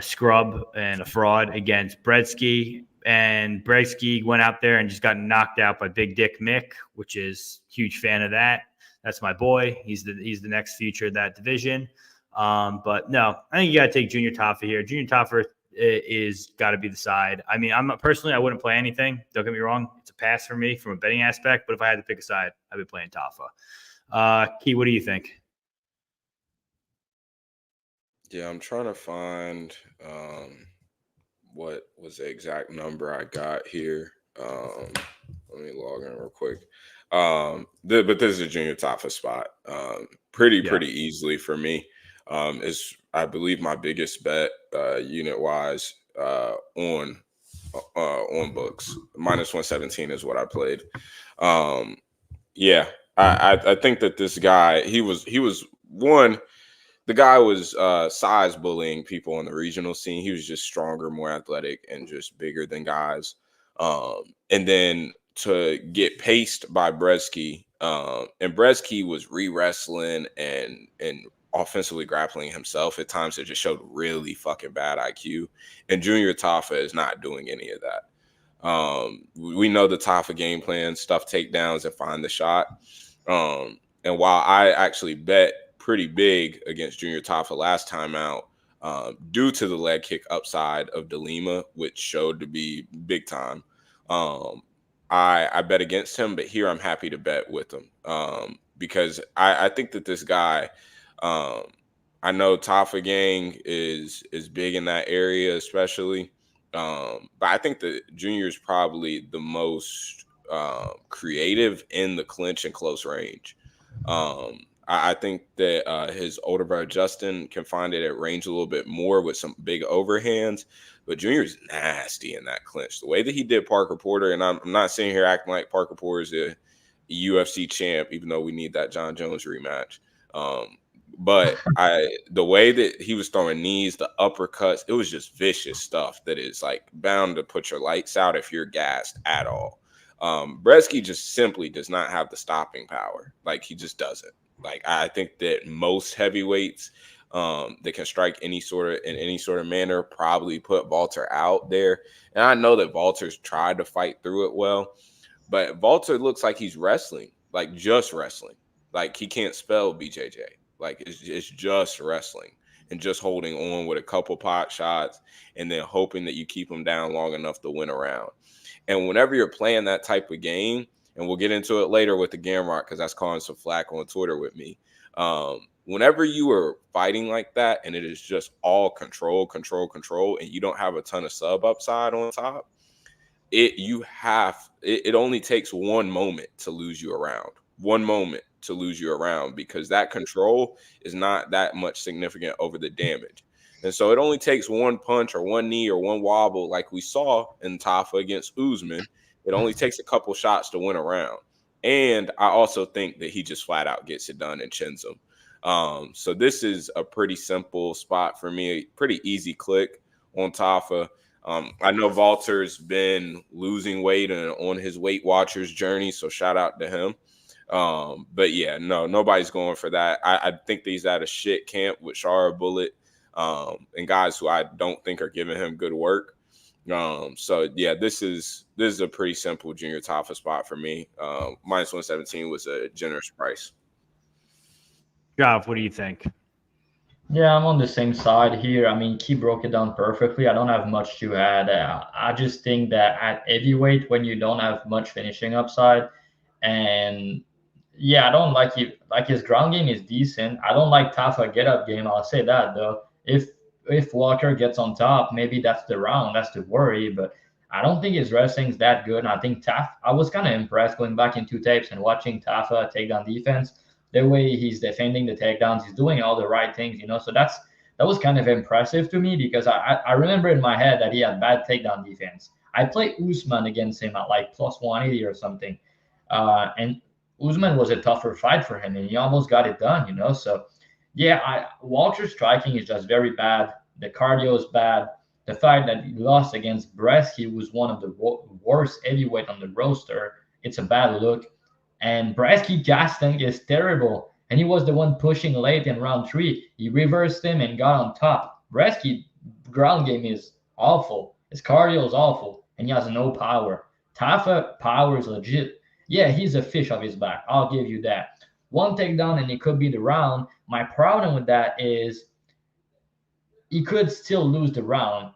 scrub and a fraud against Bredsky. And Bredsky went out there and just got knocked out by Big Dick Mick, which is huge fan of that. That's my boy. He's the next future of that division. But no, I think you got to take Junior Tafa here. Junior Tafa is got to be the side. I mean, I wouldn't play anything. Don't get me wrong. It's a pass for me from a betting aspect. But if I had to pick a side, I'd be playing Tafa. Key, what do you think? Yeah, I'm trying to find what was the exact number I got here. Let me log in real quick. But this is a Junior Tafa spot. Pretty easily for me. Is I believe my biggest bet unit wise on books. -117 is what I played. I think that this guy he was one. The guy was size bullying people on the regional scene. He was just stronger, more athletic, and just bigger than guys. And then to get paced by Bredsky, and Bredsky was re-wrestling and offensively grappling himself at times. It just showed really fucking bad IQ. And Junior Tafa is not doing any of that. We know the Tafa game plan, stuff takedowns and find the shot. And while I actually bet pretty big against Junior Tafa last time out, due to the leg kick upside of DeLima, which showed to be big time, I bet against him, but here I'm happy to bet with him because I think that this guy, I know Tafa gang is big in that area, especially, but I think that Junior is probably the most creative in the clinch and close range. I think that his older brother Justin can find it at range a little bit more with some big overhands, but Junior's nasty in that clinch. The way that he did Parker Porter, and I'm not sitting here acting like Parker Porter is a UFC champ, even though we need that John Jones rematch. But the way that he was throwing knees, the uppercuts, it was just vicious stuff that is like bound to put your lights out if you're gassed at all. Brzeski just simply does not have the stopping power. Like, he just doesn't. Like, I think that most heavyweights that can strike in any sort of manner probably put Walter out there. And I know that Walter's tried to fight through it well, but Walter looks like he's wrestling, like just wrestling. Like, he can't spell BJJ. Like, it's just wrestling and just holding on with a couple pot shots and then hoping that you keep him down long enough to win a round. And whenever you're playing that type of game, and we'll get into it later with the Gamrot because that's calling some flack on Twitter with me. Whenever you are fighting like that and it is just all control, and you don't have a ton of sub upside on top, it only takes one moment to lose you around. One moment to lose you around because that control is not that much significant over the damage. And so it only takes one punch or one knee or one wobble like we saw in Tafa against Usman. It only takes a couple shots to win a round. And I also think that he just flat out gets it done and chins him. So this is a pretty simple spot for me, pretty easy click on Tafa. I know Walter's been losing weight and on his Weight Watchers journey, so shout out to him. But yeah, no, nobody's going for that. I think that he's at a shit camp with Shara Bullet and guys who I don't think are giving him good work. So yeah, this is a pretty simple Junior Tafa spot for me. Minus 117 was a generous price. Gav, what do you think? Yeah, I'm on the same side here. I mean, Key broke it down perfectly. I don't have much to add. I just think that at heavyweight, when you don't have much finishing upside, and yeah, I don't like it. Like, his ground game is decent. I don't like Tafa get up game. I'll say that though. If Walker gets on top, maybe that's the round. That's the worry. But I don't think his wrestling's that good. And I think I was kind of impressed going back in 2 tapes and watching Tafa takedown defense. The way he's defending the takedowns, he's doing all the right things, So that was kind of impressive to me because I remember in my head that he had bad takedown defense. I played Usman against him at like plus 180 or something, and Usman was a tougher fight for him, and he almost got it done, So yeah, Walter's striking is just very bad. The cardio is bad. The fact that he lost against Brzeski, was one of the worst heavyweight on the roster, it's a bad look. And Brzeski gas tank is terrible. And he was the one pushing late in round 3. He reversed him and got on top. Brzeski ground game is awful. His cardio is awful. And he has no power. Tafa power is legit. Yeah, he's a fish off his back. I'll give you that. One takedown and it could be the round. My problem with that is he could still lose the round.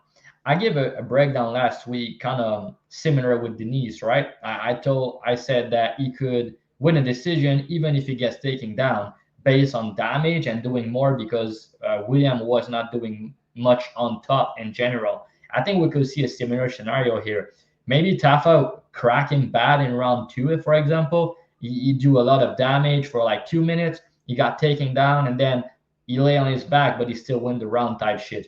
I gave a breakdown last week, kind of similar with Denise, right? I said that he could win a decision even if he gets taken down based on damage and doing more because William was not doing much on top in general. I think we could see a similar scenario here. Maybe Tafa cracking bad in round 2, for example. He do a lot of damage for like 2 minutes. He got taken down and then he lay on his back, but he still win the round type shit,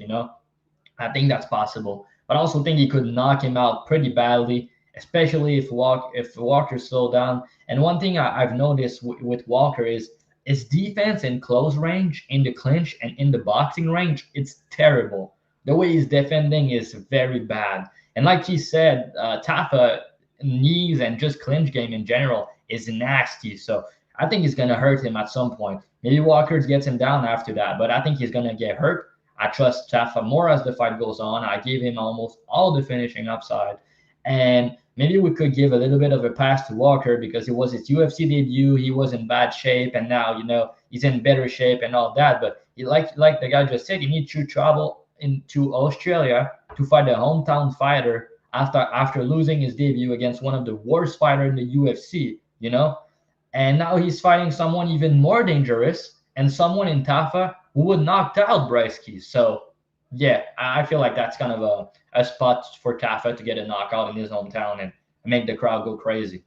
I think that's possible. But I also think he could knock him out pretty badly, especially if Walker slowed down. And one thing I've noticed with Walker is his defense in close range, in the clinch, and in the boxing range, it's terrible. The way he's defending is very bad. And like he said, Tafa knees and just clinch game in general is nasty. So I think it's going to hurt him at some point. Maybe Walker gets him down after that, but I think he's going to get hurt. I trust Tafa more as the fight goes on. I give him almost all the finishing upside. And maybe we could give a little bit of a pass to Walker because it was his UFC debut. He was in bad shape, and now, he's in better shape and all that. But like the guy just said, you need to travel into Australia to fight a hometown fighter after losing his debut against one of the worst fighters in the UFC, And now he's fighting someone even more dangerous and someone in Tafa who would knock out Brzeski. So, yeah, I feel like that's kind of a spot for Tafa to get a knockout in his hometown and make the crowd go crazy.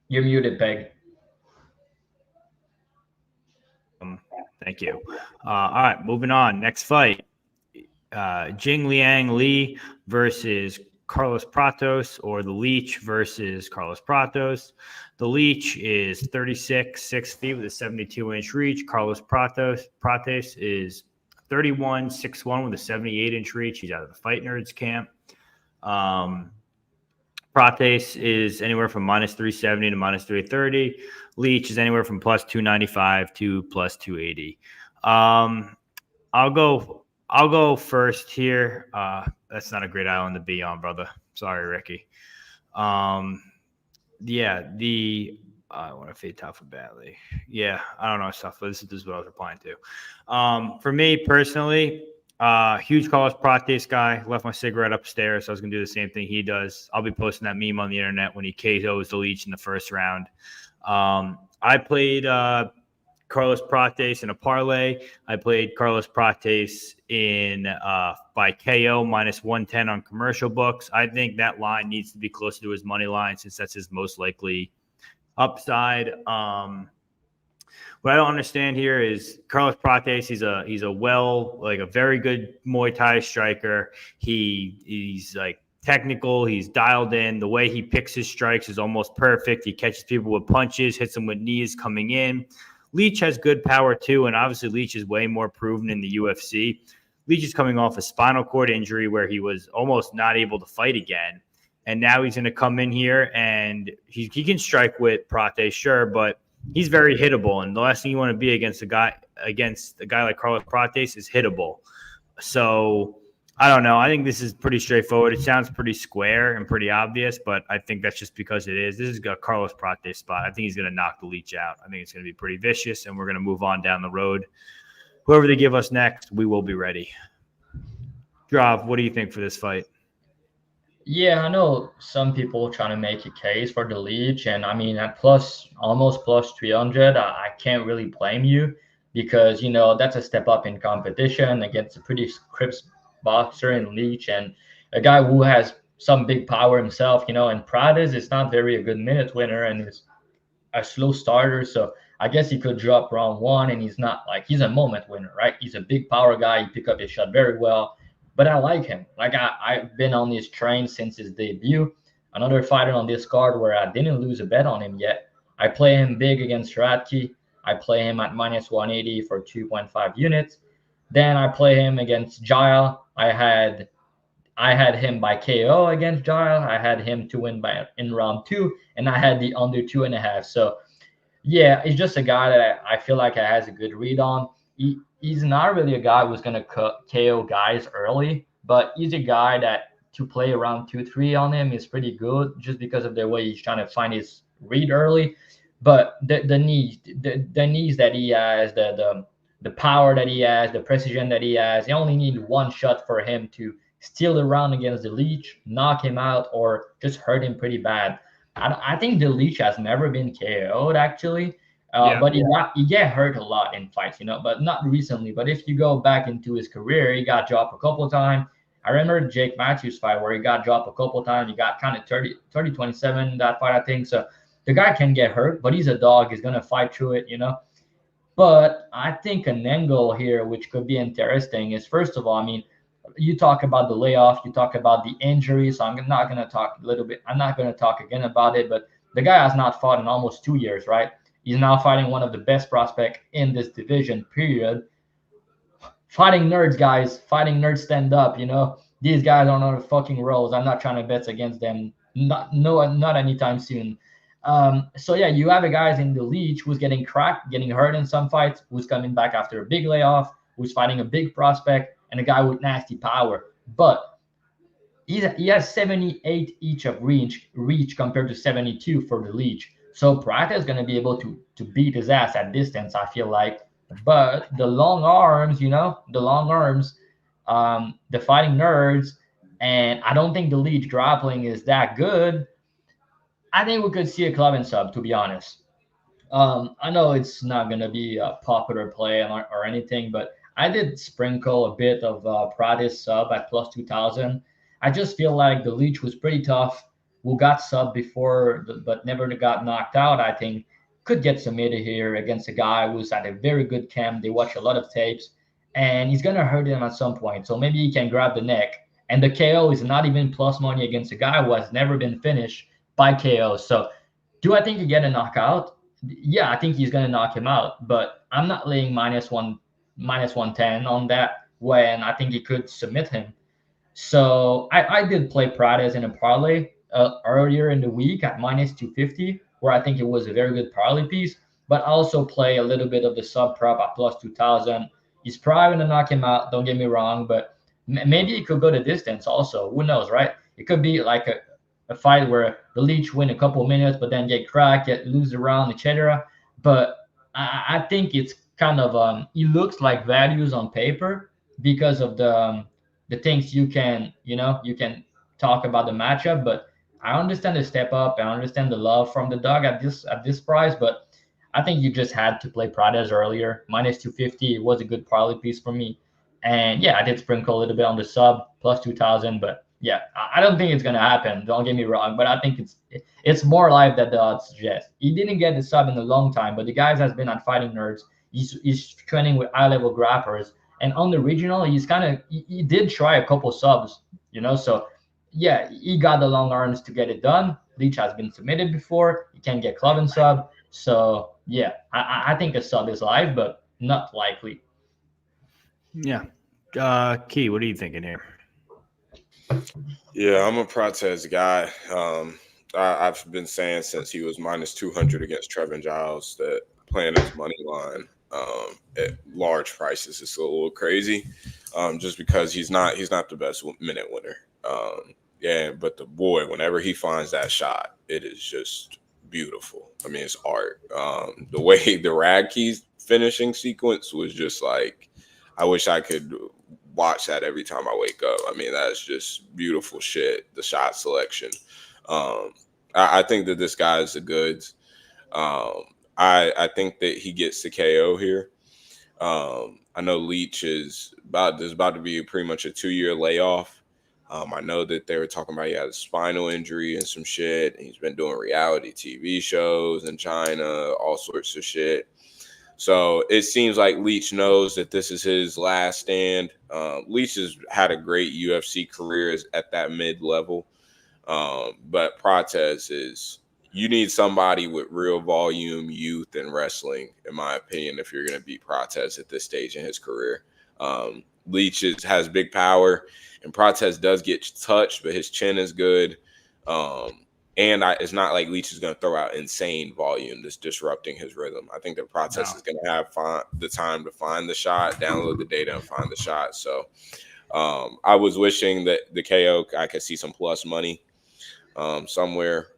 You're muted, Peg. Thank you. All right, moving on. Next fight. Jing Liang Li versus Carlos Prates or the Leech versus Carlos Prates. The Leech is 36, 6 feet with a 72-inch reach. Carlos Prates is 31, 6'1" with a 78-inch reach. He's out of the Fight Nerds camp. Prates is anywhere from minus 370 to minus 330. Leech is anywhere from plus 295 to plus 280. I'll go first here. That's not a great island to be on, brother. Sorry, Ricky. I want to fade Tafa badly. Yeah, I don't know stuff, but this is what I was replying to. For me personally, huge Carlos Prates guy. Left my cigarette upstairs, so I was gonna do the same thing he does. I'll be posting that meme on the internet when he KOs the Leech in the first round. I played Carlos Prates in a parlay. I played Carlos Prates in by KO minus 110 on commercial books. I think that line needs to be closer to his money line since that's his most likely upside. What I don't understand here is Carlos Prates. He's a very good Muay Thai striker. He's like technical. He's dialed in. The way he picks his strikes is almost perfect. He catches people with punches, hits them with knees coming in. Leech has good power too, and obviously Leech is way more proven in the UFC. Leech is coming off a spinal cord injury where he was almost not able to fight again, and now he's going to come in here and he can strike with Prates, sure, but he's very hittable, and the last thing you want to be against a guy like Carlos Prates is hittable. So I don't know. I think this is pretty straightforward. It sounds pretty square and pretty obvious, but I think that's just because it is. This is a Carlos Prates spot. I think he's going to knock the Leech out. I think it's going to be pretty vicious, and we're going to move on down the road. Whoever they give us next, we will be ready. Drav, what do you think for this fight? Yeah, I know some people trying to make a case for the Leech, and I mean at almost plus 300, I can't really blame you because that's a step up in competition against a pretty crisp boxer in Leech and a guy who has some big power himself. And Prates is not very a good minute winner and is a slow starter, so I guess he could drop round one, and he's a moment winner, right? He's a big power guy. He pick up his shot very well. But I like him. I've been on his train since his debut. Another fighter on this card where I didn't lose a bet on him yet. I play him big against Radke. I play him at minus 180 for 2.5 units. Then I play him against Gile. I had him by KO against Gile. I had him to win in round 2, and I had the under 2.5. So yeah, he's just a guy that I feel like I has a good read on. He's not really a guy who's going to KO guys early, but he's a guy that to play around 2-3 on him is pretty good just because of the way he's trying to find his read early. But the knees that he has, the power that he has, the precision that he has, you only need one shot for him to steal the round against the Leech, knock him out, or just hurt him pretty bad. I think the Leech has never been KO'd actually. But he get hurt a lot in fights, but not recently. But if you go back into his career, he got dropped a couple of times. I remember Jake Matthews' fight where he got dropped a couple of times. He got kind of 30-27 that fight, I think. So the guy can get hurt, but he's a dog. He's going to fight through it, But I think an angle here, which could be interesting, is first of all, I mean, you talk about the layoff, you talk about the injury. So I'm not going to talk again about it. But the guy has not fought in almost 2 years, right? He's now fighting one of the best prospects in this division, period. Fighting nerds, guys. Fighting nerds stand up, These guys are not fucking rolls. I'm not trying to bet against them. Not anytime soon. So, yeah, you have a guy in the Leech who's getting cracked, getting hurt in some fights, who's coming back after a big layoff, who's fighting a big prospect, and a guy with nasty power. But he has 78 each of reach compared to 72 for the Leech. So Prates is going to be able to beat his ass at distance, I feel like. But the long arms, the fighting nerds, and I don't think the Leech grappling is that good. I think we could see a club and sub, to be honest. I know it's not going to be a popular play or anything, but I did sprinkle a bit of Prates sub at plus 2,000. I just feel like the Leech was pretty tough. Who got subbed before but never got knocked out, I think, could get submitted here against a guy who's at a very good camp. They watch a lot of tapes, and he's going to hurt him at some point. So maybe he can grab the neck And the KO is not even plus money against a guy who has never been finished by KO. So do I think he get a knockout? Yeah, I think he's going to knock him out. But I'm not laying minus 110 on that when I think he could submit him. So I did play Prates in a parlay earlier in the week at minus 250, where I think it was a very good parlay piece. But I also play a little bit of the sub prop at plus 2,000. He's probably going to knock him out. Don't get me wrong, but maybe it could go the distance also. Who knows, right? It could be like a fight where the Leech win a couple minutes, but then get cracked, lose the round, etc. But I think it's kind of it looks like values on paper because of the things you can talk about the matchup. But I understand the step up. I understand the love from the dog at this price, but I think you just had to play Prates earlier. Minus 250 was a good parlay piece for me. And yeah, I did sprinkle a little bit on the sub plus 2,000, but yeah, I don't think it's gonna happen. Don't get me wrong, but I think it's more live than the odds suggest. He didn't get the sub in a long time, but the guy has been on Fighting Nerds. He's training with high level grapplers, and on the regional, he did try a couple subs, So yeah, he got the long arms to get it done. Leech has been submitted before. He can get club and sub. So yeah, I think a sub is live, but not likely. Yeah. Key, what are you thinking here? Yeah, I'm a Prates guy. I've been saying since he was minus 200 against Trevin Giles that playing his money line at large prices is a little crazy, just because he's not the best minute winner. Yeah, but the boy, whenever he finds that shot, it is just beautiful. I mean, it's art. The way the Rag Keys finishing sequence was just like, I wish I could watch that every time I wake up. I mean, that's just beautiful shit. The shot selection. I think that this guy is the goods. I think that he gets the KO here. I know Leech there's about to be pretty much a 2-year layoff. I know that they were talking about he had a spinal injury and some shit. And he's been doing reality TV shows in China, all sorts of shit. So it seems like Leech knows that this is his last stand. Leech has had a great UFC career at that mid-level. But Prates you need somebody with real volume, youth, and wrestling, in my opinion, if you're going to beat Prates at this stage in his career. Leech has big power, and Prates does get touched, but his chin is good. It's not like Leech is going to throw out insane volume that's disrupting his rhythm. I think that Prates is going to have the time to find the shot, download the data, and find the shot. So I was wishing that the KO, I could see some plus money somewhere.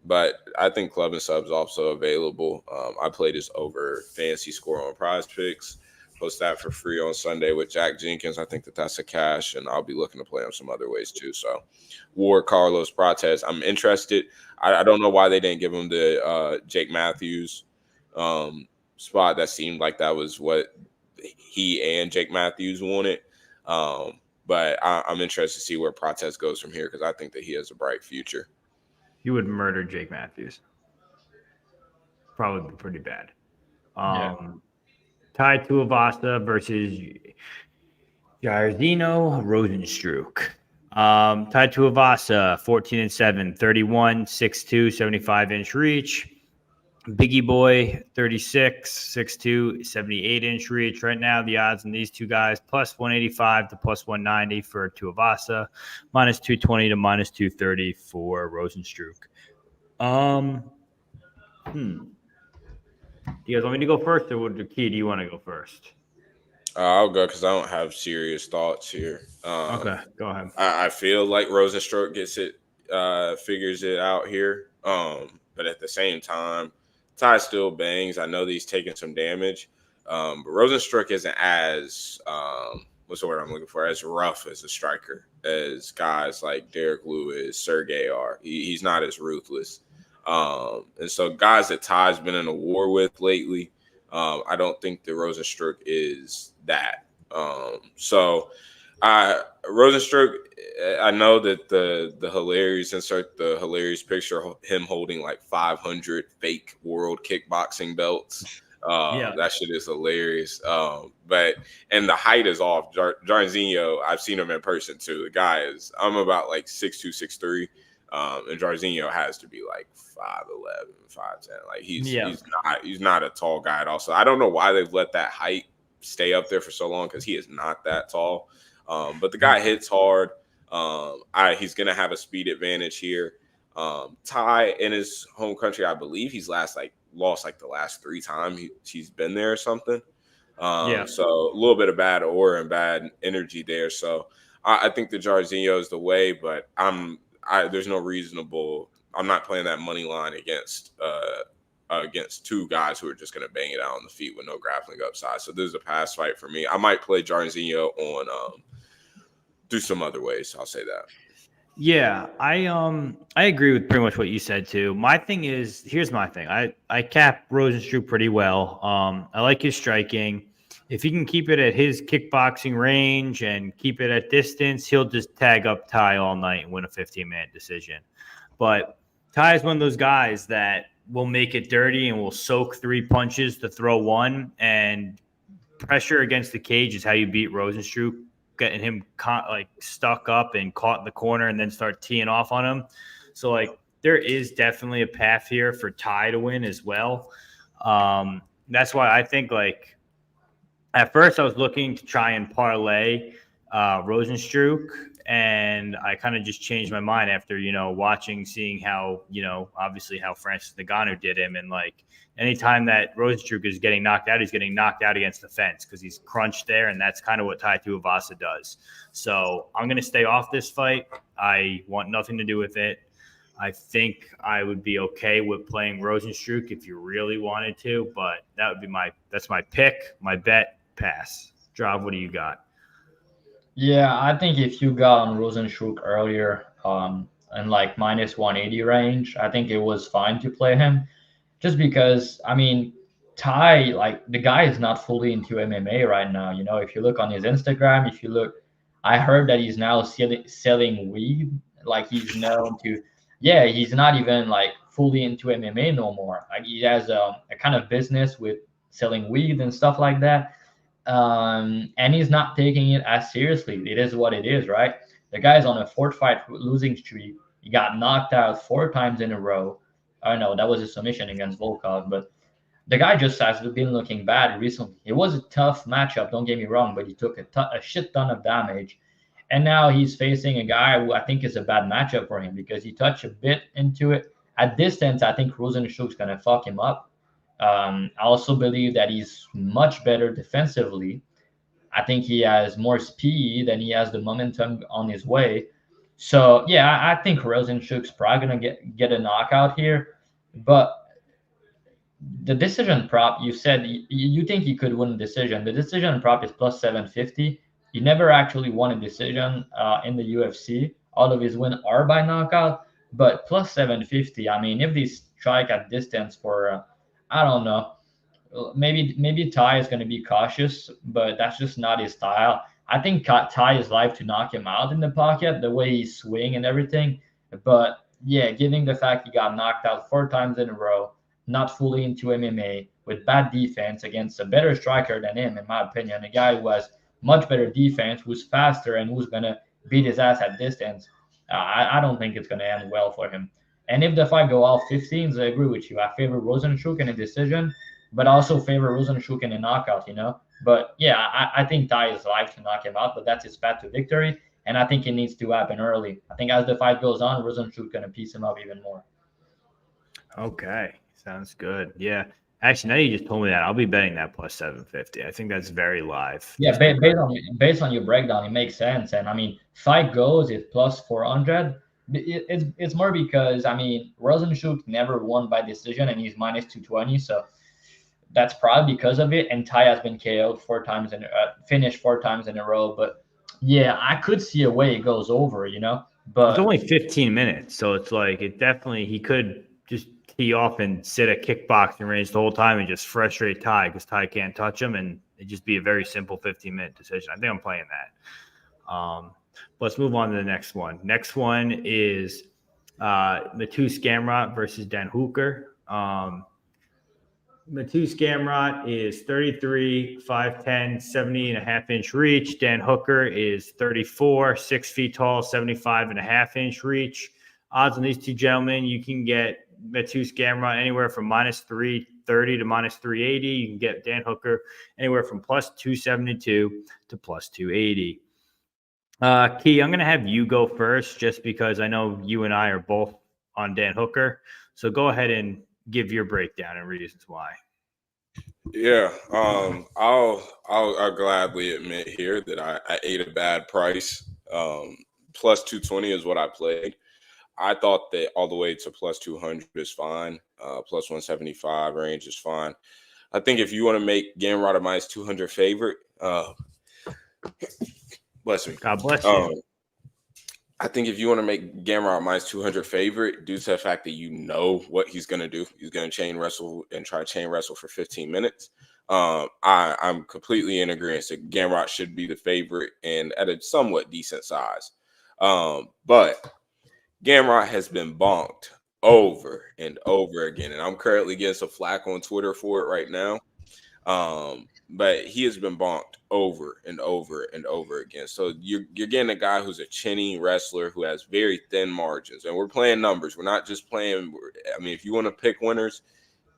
But I think club and subs also available. I played this over fantasy score on Prize Picks. Post that for free on Sunday with Jack Jenkins. I think that's a cash, and I'll be looking to play him some other ways too. So, Ward, Carlos, Prates, I'm interested. I don't know why they didn't give him the Jake Matthews spot. That seemed like that was what he and Jake Matthews wanted. But I'm interested to see where Prates goes from here because I think that he has a bright future. You would murder Jake Matthews. Probably pretty bad. Tai Tuivasa versus Jairzinho Rozenstruik. Tai Tuivasa, 14-7, 31, 6'2", 75-inch reach. Biggie Boy, 36, 6'2", 78-inch reach. Right now, the odds on these two guys, plus 185 to plus 190 for Tuivasa, minus 220 to minus 230 for Rozenstruik. Do you guys want me to go first, or do you want to go first? I'll go because I don't have serious thoughts here. Okay, go ahead. I feel like Rozenstruik figures it out here. But at the same time, Tai still bangs. I know that he's taking some damage. But Rozenstruik isn't as what's the word I'm looking for? As rough as a striker as guys like Derek Lewis, Sergey are. He's not as ruthless. And so guys that Ty's been in a war with lately, I don't think that Rozenstruik is that. Rozenstruik, I know that the hilarious picture of him holding like 500 fake world kickboxing belts That shit is hilarious. But and the height is off. Jairzinho, I've seen him in person too. The guy is, I'm about like 6'2", 6'3". And Jairzinho has to be like 5'11", 5'10". Like he's not a tall guy at all. So I don't know why they've let that height stay up there for so long, because he is not that tall. But the guy hits hard. He's gonna have a speed advantage here. Ty in his home country, I believe he's lost the last 3 times he's been there or something. So a little bit of bad aura and bad energy there. So I think the Jairzinho is the way, but there's no reasonable. I'm not playing that money line against 2 guys who are just going to bang it out on the feet with no grappling upside. So this is a pass fight for me. I might play Jairzinho on through some other ways. I'll say that. Yeah, I agree with pretty much what you said too. My thing is, here's my thing. I cap Rozenstruik pretty well. I like his striking. If he can keep it at his kickboxing range and keep it at distance, he'll just tag up Ty all night and win a 15-minute decision. But Ty is one of those guys that will make it dirty and will soak 3 punches to throw 1. And pressure against the cage is how you beat Rozenstruik, getting him stuck up and caught in the corner and then start teeing off on him. So there is definitely a path here for Ty to win as well. That's why I think at first I was looking to try and parlay Rozenstruik, and I kind of just changed my mind after, seeing how, obviously how Francis Ngannou did him. And anytime that Rozenstruik is getting knocked out, he's getting knocked out against the fence because he's crunched there, and that's kind of what Tai Tuivasa does. So I'm going to stay off this fight. I want nothing to do with it. I think I would be okay with playing Rozenstruik if you really wanted to, but that's my pick, my bet, pass. Drav, what do you got? Yeah, I think if you got on Rozenstruik earlier, in minus 180 range, I think it was fine to play him. Just because, Ty, the guy is not fully into MMA right now. If you look on his Instagram, I heard that he's now selling weed. He's known to, he's not even fully into MMA no more. He has a kind of business with selling weed and stuff like that. And he's not taking it as seriously. It is what it is, right? The guy's on a 4-fight losing streak. He got knocked out 4 times in a row. I know that was a submission against Volkov, but the guy just has been looking bad recently. It was a tough matchup, don't get me wrong, but he took a shit ton of damage. And now he's facing a guy who I think is a bad matchup for him because he touched a bit into it. At distance, I think Rozenstruik's going to fuck him up. I also believe that he's much better defensively. I think he has more speed and he has the momentum on his way. So, I think Rozenstruik's probably going to get a knockout here. But the decision prop, you said you think he could win a decision. The decision prop is plus 750. He never actually won a decision in the UFC. All of his wins are by knockout. But plus 750, if they strike at distance for, I don't know, maybe Ty is going to be cautious, but that's just not his style. I think Ty is live to knock him out in the pocket, the way he swing and everything. But given the fact he got knocked out 4 times in a row, not fully into MMA, with bad defense against a better striker than him, in my opinion, a guy who has much better defense, who's faster, and who's going to beat his ass at distance, I don't think it's going to end well for him. And if the fight go all 15s, I agree with you. I favor Rozenstruik in a decision, but also favor Rozenstruik in a knockout, But I think Ty is live to knock him out, but that's his path to victory. And I think it needs to happen early. I think as the fight goes on, Rozenstruik going to piece him up even more. Okay. Sounds good. Yeah. Actually, now you just told me that. I'll be betting that plus 750. I think that's very live. Yeah, based on your breakdown, it makes sense. And fight goes is plus 400. It's more because Rozenstruik never won by decision and he's minus 220, so that's probably because of it. And Ty has been KO'd 4 times and finished 4 times in a row. But I could see a way it goes over, But it's only 15 minutes, so it's he could just tee off and sit at kickboxing range the whole time and just frustrate Ty because Ty can't touch him, and it'd just be a very simple 15-minute decision. I think I'm playing that. Let's move on to the next one. Next one is Matus Gamrot versus Dan Hooker. Matisse Gamrot is 33, 5'10", 70.5-inch reach. Dan Hooker is 34, 6 feet tall, 75.5-inch reach. Odds on these two gentlemen, you can get Matisse Gamrot anywhere from minus 330 to minus 380. You can get Dan Hooker anywhere from plus 272 to plus 280. Key, I'm going to have you go first just because I know you and I are both on Dan Hooker. So go ahead and give your breakdown and reasons why. Yeah, I'll gladly admit here that I ate a bad price. Plus 220 is what I played. I thought that all the way to plus 200 is fine. Plus 175 range is fine. I think if you want to make Gamrot a minus 200 favorite, bless me. God bless you. I think if you want to make Gamrot minus 200 favorite, due to the fact that you know what he's going to do, he's going to chain wrestle and try to chain wrestle for 15 minutes. I'm completely in agreement that Gamrot should be the favorite and at a somewhat decent size. But Gamrot has been bonked over and over again, and I'm currently getting some flack on Twitter for it right now. But he has been bonked over and over and over again. So you're getting a guy who's a chinny wrestler who has very thin margins, and we're playing numbers. We're not just playing. I mean, if you want to pick winners,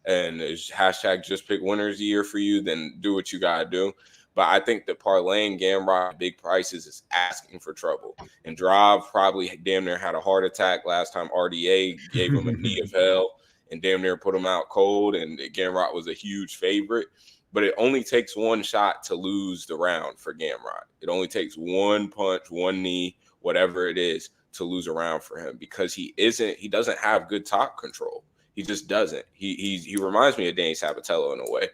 and it's hashtag just pick winners year for you, then do what you gotta do. But I think that parlaying Gamrot at big prices is asking for trouble. And Drive probably damn near had a heart attack last time RDA gave him a knee of hell and damn near put him out cold. And Gamrot was a huge favorite. But it only takes one shot to lose the round for Gamrot. It only takes one punch, one knee, whatever it is, to lose a round for him because he doesn't have good top control. He just doesn't. He reminds me of Danny Sabatello in a way.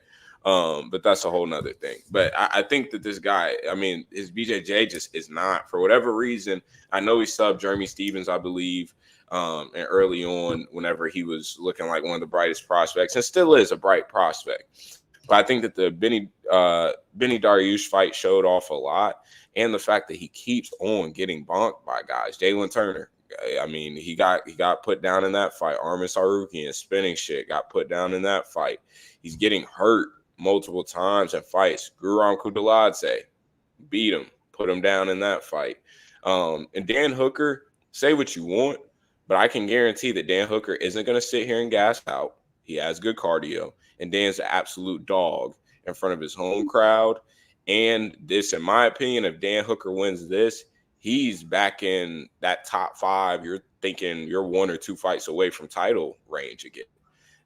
But that's a whole nother thing. But I think that this guy, I mean, his BJJ just is not, for whatever reason. I know he subbed Jeremy Stevens, I believe, and early on whenever he was looking like one of the brightest prospects and still is a bright prospect. But I think that the Benny Dariush fight showed off a lot, and the fact that he keeps on getting bonked by guys. Jalen Turner, I mean, he got put down in that fight. Armin Sarukian, spinning shit, got put down in that fight. He's getting hurt multiple times in fights. Guram Kudaladze beat him, put him down in that fight. And Dan Hooker, say what you want, but I can guarantee that Dan Hooker isn't going to sit here and gas out. He has good cardio. And Dan's an absolute dog in front of his home crowd. And this, in my opinion, if Dan Hooker wins this, he's back in that top 5. You're thinking you're 1 or 2 fights away from title range again.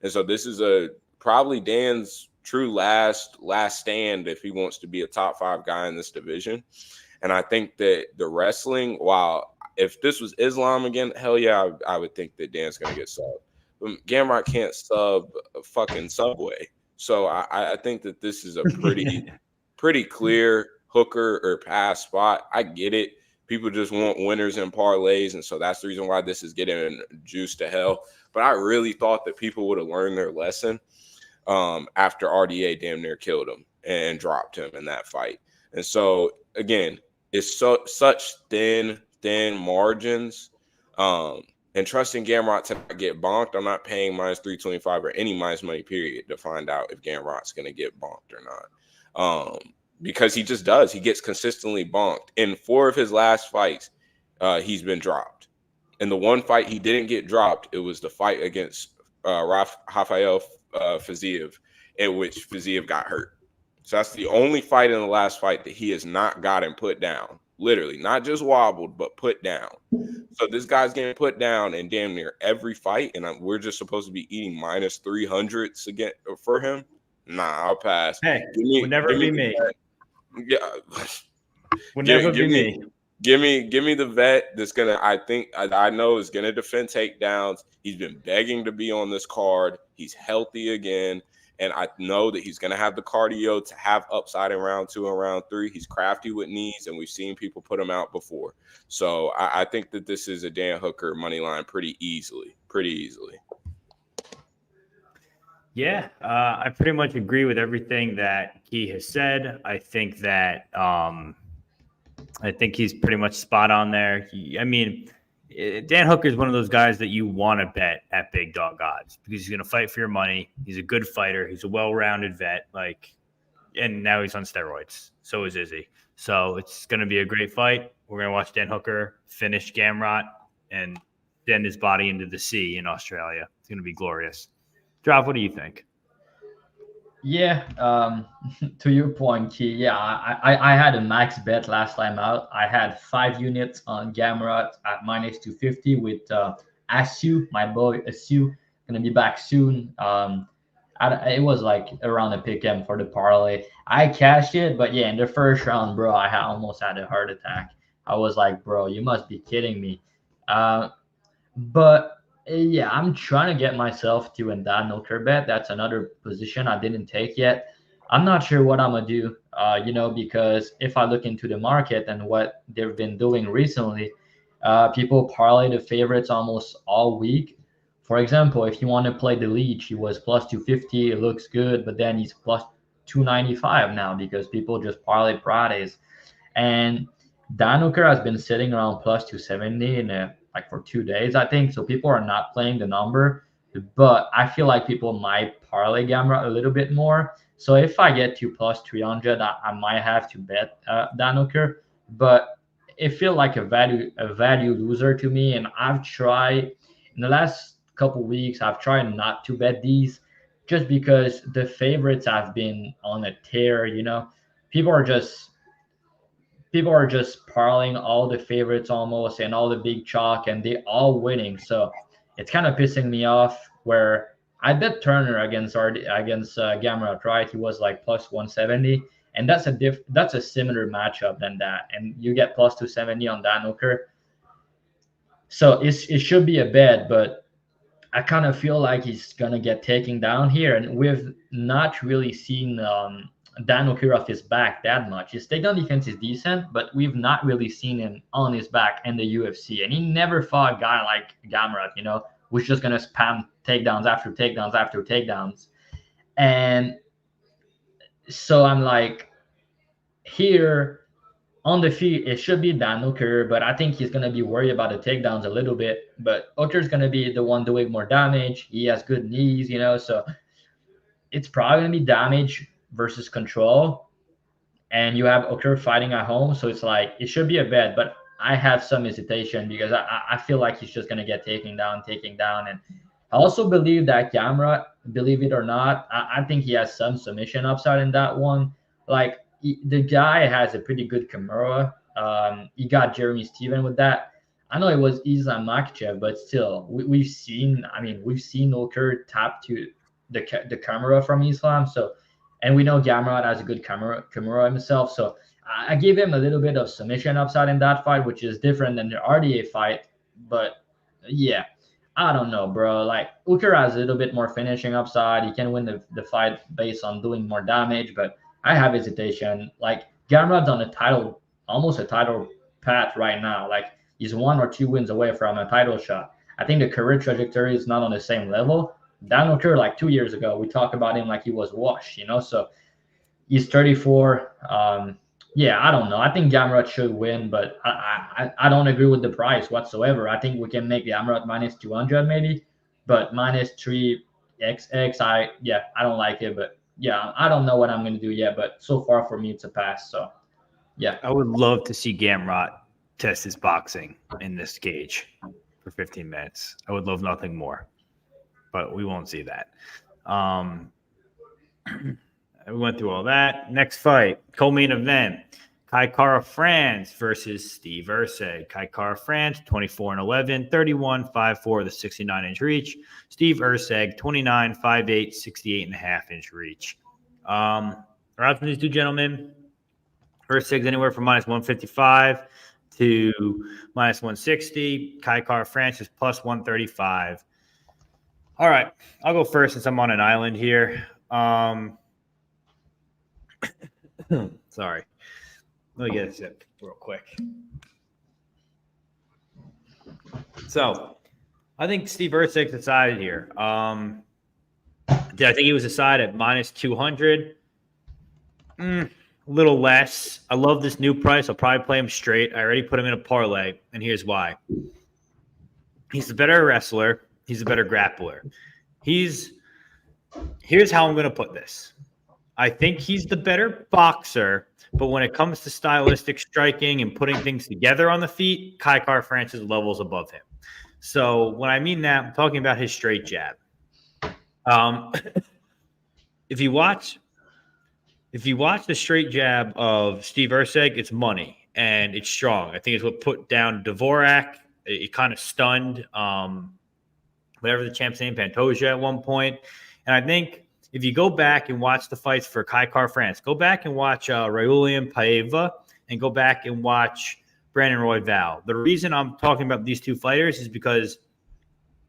And so this is probably Dan's true last stand if he wants to be a top 5 guy in this division. And I think that the wrestling, while if this was Islam again, hell yeah, I would think that Dan's going to get subbed. Gamrot can't sub a fucking Subway. So I think that this is a pretty clear Hooker or pass spot. I get it. People just want winners and parlays, and so that's the reason why this is getting juiced to hell. But I really thought that people would have learned their lesson after RDA damn near killed him and dropped him in that fight. And so, again, it's such thin margins. And trusting Gamrot to not get bonked, I'm not paying minus 325 or any minus money period to find out if Gamrot's going to get bonked or not. Because he just does. He gets consistently bonked. In 4 of his last fights, he's been dropped. In the one fight he didn't get dropped, it was the fight against Rafael Fiziev, in which Fiziev got hurt. So that's the only fight in the last fight that he has not gotten put down. Literally, not just wobbled, but put down. So this guy's getting put down in damn near every fight, and we're just supposed to be eating minus 300s again for him? Nah, I'll pass. Hey, would never be me. Yeah, would never be me. Give me the vet that's gonna. I know is gonna defend takedowns. He's been begging to be on this card. He's healthy again. And I know that he's going to have the cardio to have upside in round 2 and round 3. He's crafty with knees, and we've seen people put him out before. So I think that this is a Dan Hooker money line pretty easily. Yeah, I pretty much agree with everything that he has said. I think that I think he's pretty much spot on there. Dan Hooker is one of those guys that you want to bet at big dog odds because he's going to fight for your money. He's a good fighter. He's a well-rounded vet. And now he's on steroids. So is Izzy. So it's going to be a great fight. We're going to watch Dan Hooker finish Gamrot and send his body into the sea in Australia. It's going to be glorious. Drop, what do you think? Yeah, to your point, Key. Yeah, I had a max bet last time out. I had 5 units on Gamrot at minus 250 with Asu, my boy Asu, gonna be back soon. It was like around a pick 'em for the parlay. I cashed it, but yeah, in the first round, bro, I almost had a heart attack. I was like, bro, you must be kidding me. But yeah, I'm trying to get myself to a Dan Hooker bet. That's another position I didn't take yet. I'm not sure what I'm gonna do, because if I look into the market and what they've been doing recently, people parlay the favorites almost all week. For example, if you want to play the Leech, he was plus 250. It looks good, but then he's plus 295 now because people just parlay Prates. And Dan Hooker has been sitting around plus 270 in for 2 days, I think. So people are not playing the number, but I feel like people might parlay Gamrot a little bit more. So if I get to plus 300, I might have to bet Dan Hooker, but it feels like a value loser to me. And I've tried in the last couple weeks, I've tried not to bet these just because the favorites have been on a tear. People are just parlaying all the favorites almost and all the big chalk, and they all winning. So it's kind of pissing me off. Where I bet Turner against Gamrot, right? He was like plus 170, and that's a similar matchup than that. And you get plus 270 on Dan Hooker. So it should be a bet, but I kind of feel like he's gonna get taken down here, and we've not really seen Dan Hooker off his back that much. His takedown defense is decent, but we've not really seen him on his back in the UFC. And he never fought a guy like Gamrot, who's just gonna spam takedowns after takedowns after takedowns. And so I'm like, here on the feet, it should be Dan Hooker, but I think he's gonna be worried about the takedowns a little bit. But Hooker's gonna be the one doing more damage. He has good knees, so it's probably gonna be damage versus control, and you have Hooker fighting at home, so it's like it should be a bet, but I have some hesitation because I feel like he's just gonna get taken down, and I also believe that Gamrot, believe it or not, I think he has some submission upside in that one. Like the guy has a pretty good Kimura. He got Jeremy Steven with that. I know it was Islam Makhachev, but still, we've seen Hooker tap to the Kimura from Islam, so. And we know Gamrot has a good Kimura himself. So I gave him a little bit of submission upside in that fight, which is different than the RDA fight. But yeah, I don't know, bro. Like Hooker has a little bit more finishing upside. He can win the fight based on doing more damage, but I have hesitation. Like Gamrot's on almost a title path right now. Like he's 1 or 2 wins away from a title shot. I think the career trajectory is not on the same level. Dan Hooker, like 2 years ago, we talked about him like he was washed, so he's 34. Yeah, I don't know. I think Gamrot should win, but I don't agree with the price whatsoever. I think we can make Gamrot minus 200 maybe, but minus 3xx, I don't like it. But yeah, I don't know what I'm going to do yet, but so far for me, it's a pass. So yeah. I would love to see Gamrot test his boxing in this cage for 15 minutes. I would love nothing more. But we won't see that. We went through all that. Next fight, co-main event. Kai Kara France versus Steve Erceg. Kai Kara France, 24-11, 31-5-4, the 69-inch reach. Steve Erceg, 29-5-8, 68.5-inch reach. Around from these two gentlemen, Erceg's anywhere from minus 155 to minus 160. Kai Kara France is plus 135. All right, I'll go first since I'm on an island here. Sorry. Let me get a sip real quick. So, I think Steve Erceg's decided here. I think he was decided at minus 200. A little less. I love this new price. I'll probably play him straight. I already put him in a parlay, and here's why. He's a better wrestler. He's a better grappler. Here's how I'm going to put this. I think he's the better boxer, but when it comes to stylistic striking and putting things together on the feet, Kai Kara-France levels above him. So when I mean that, I'm talking about his straight jab. If you watch the straight jab of Steve Erceg, it's money and it's strong. I think it's what put down Dvorak. It kind of stunned whatever the champ's name, Pantoja at one point. And I think if you go back and watch the fights for Kai Kara-France, go back and watch Raulian Paiva and go back and watch Brandon Royval. The reason I'm talking about these two fighters is because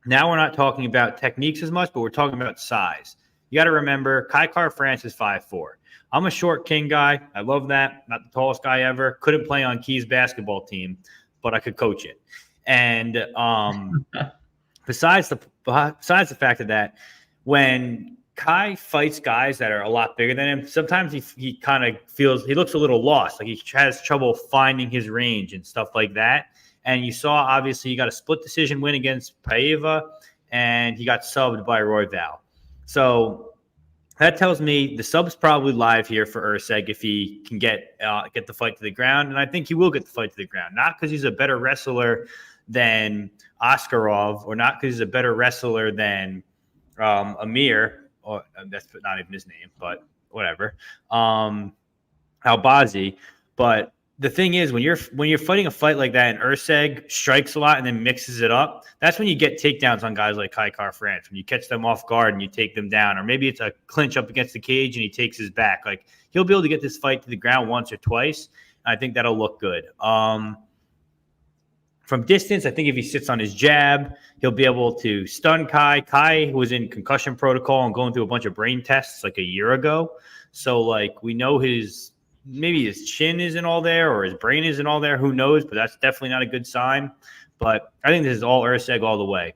now we're not talking about techniques as much, but we're talking about size. You got to remember, Kai Kara-France is 5'4". I'm a short king guy. I love that. Not the tallest guy ever. Couldn't play on Key's basketball team, but I could coach it. And besides the fact of that, when Kai fights guys that are a lot bigger than him, sometimes he kind of feels he looks a little lost. Like he has trouble finding his range and stuff like that. And you saw, obviously, he got a split decision win against Paiva, and he got subbed by Royval. So that tells me the sub's probably live here for Erceg if he can get the fight to the ground. And I think he will get the fight to the ground. Not because he's a better wrestler than Askarov, or not because he's a better wrestler than Amir, or that's not even his name, but whatever. Albazi. But the thing is, when you're fighting a fight like that and Erceg strikes a lot and then mixes it up, that's when you get takedowns on guys like Kai Kara-France, when you catch them off guard and you take them down. Or maybe it's a clinch up against the cage and he takes his back. Like, he'll be able to get this fight to the ground once or twice. And I think that'll look good. From distance, I think if he sits on his jab, he'll be able to stun Kai. Kai was in concussion protocol and going through a bunch of brain tests like a year ago. So, like, we know maybe his chin isn't all there or his brain isn't all there. Who knows? But that's definitely not a good sign. But I think this is all Erceg all the way.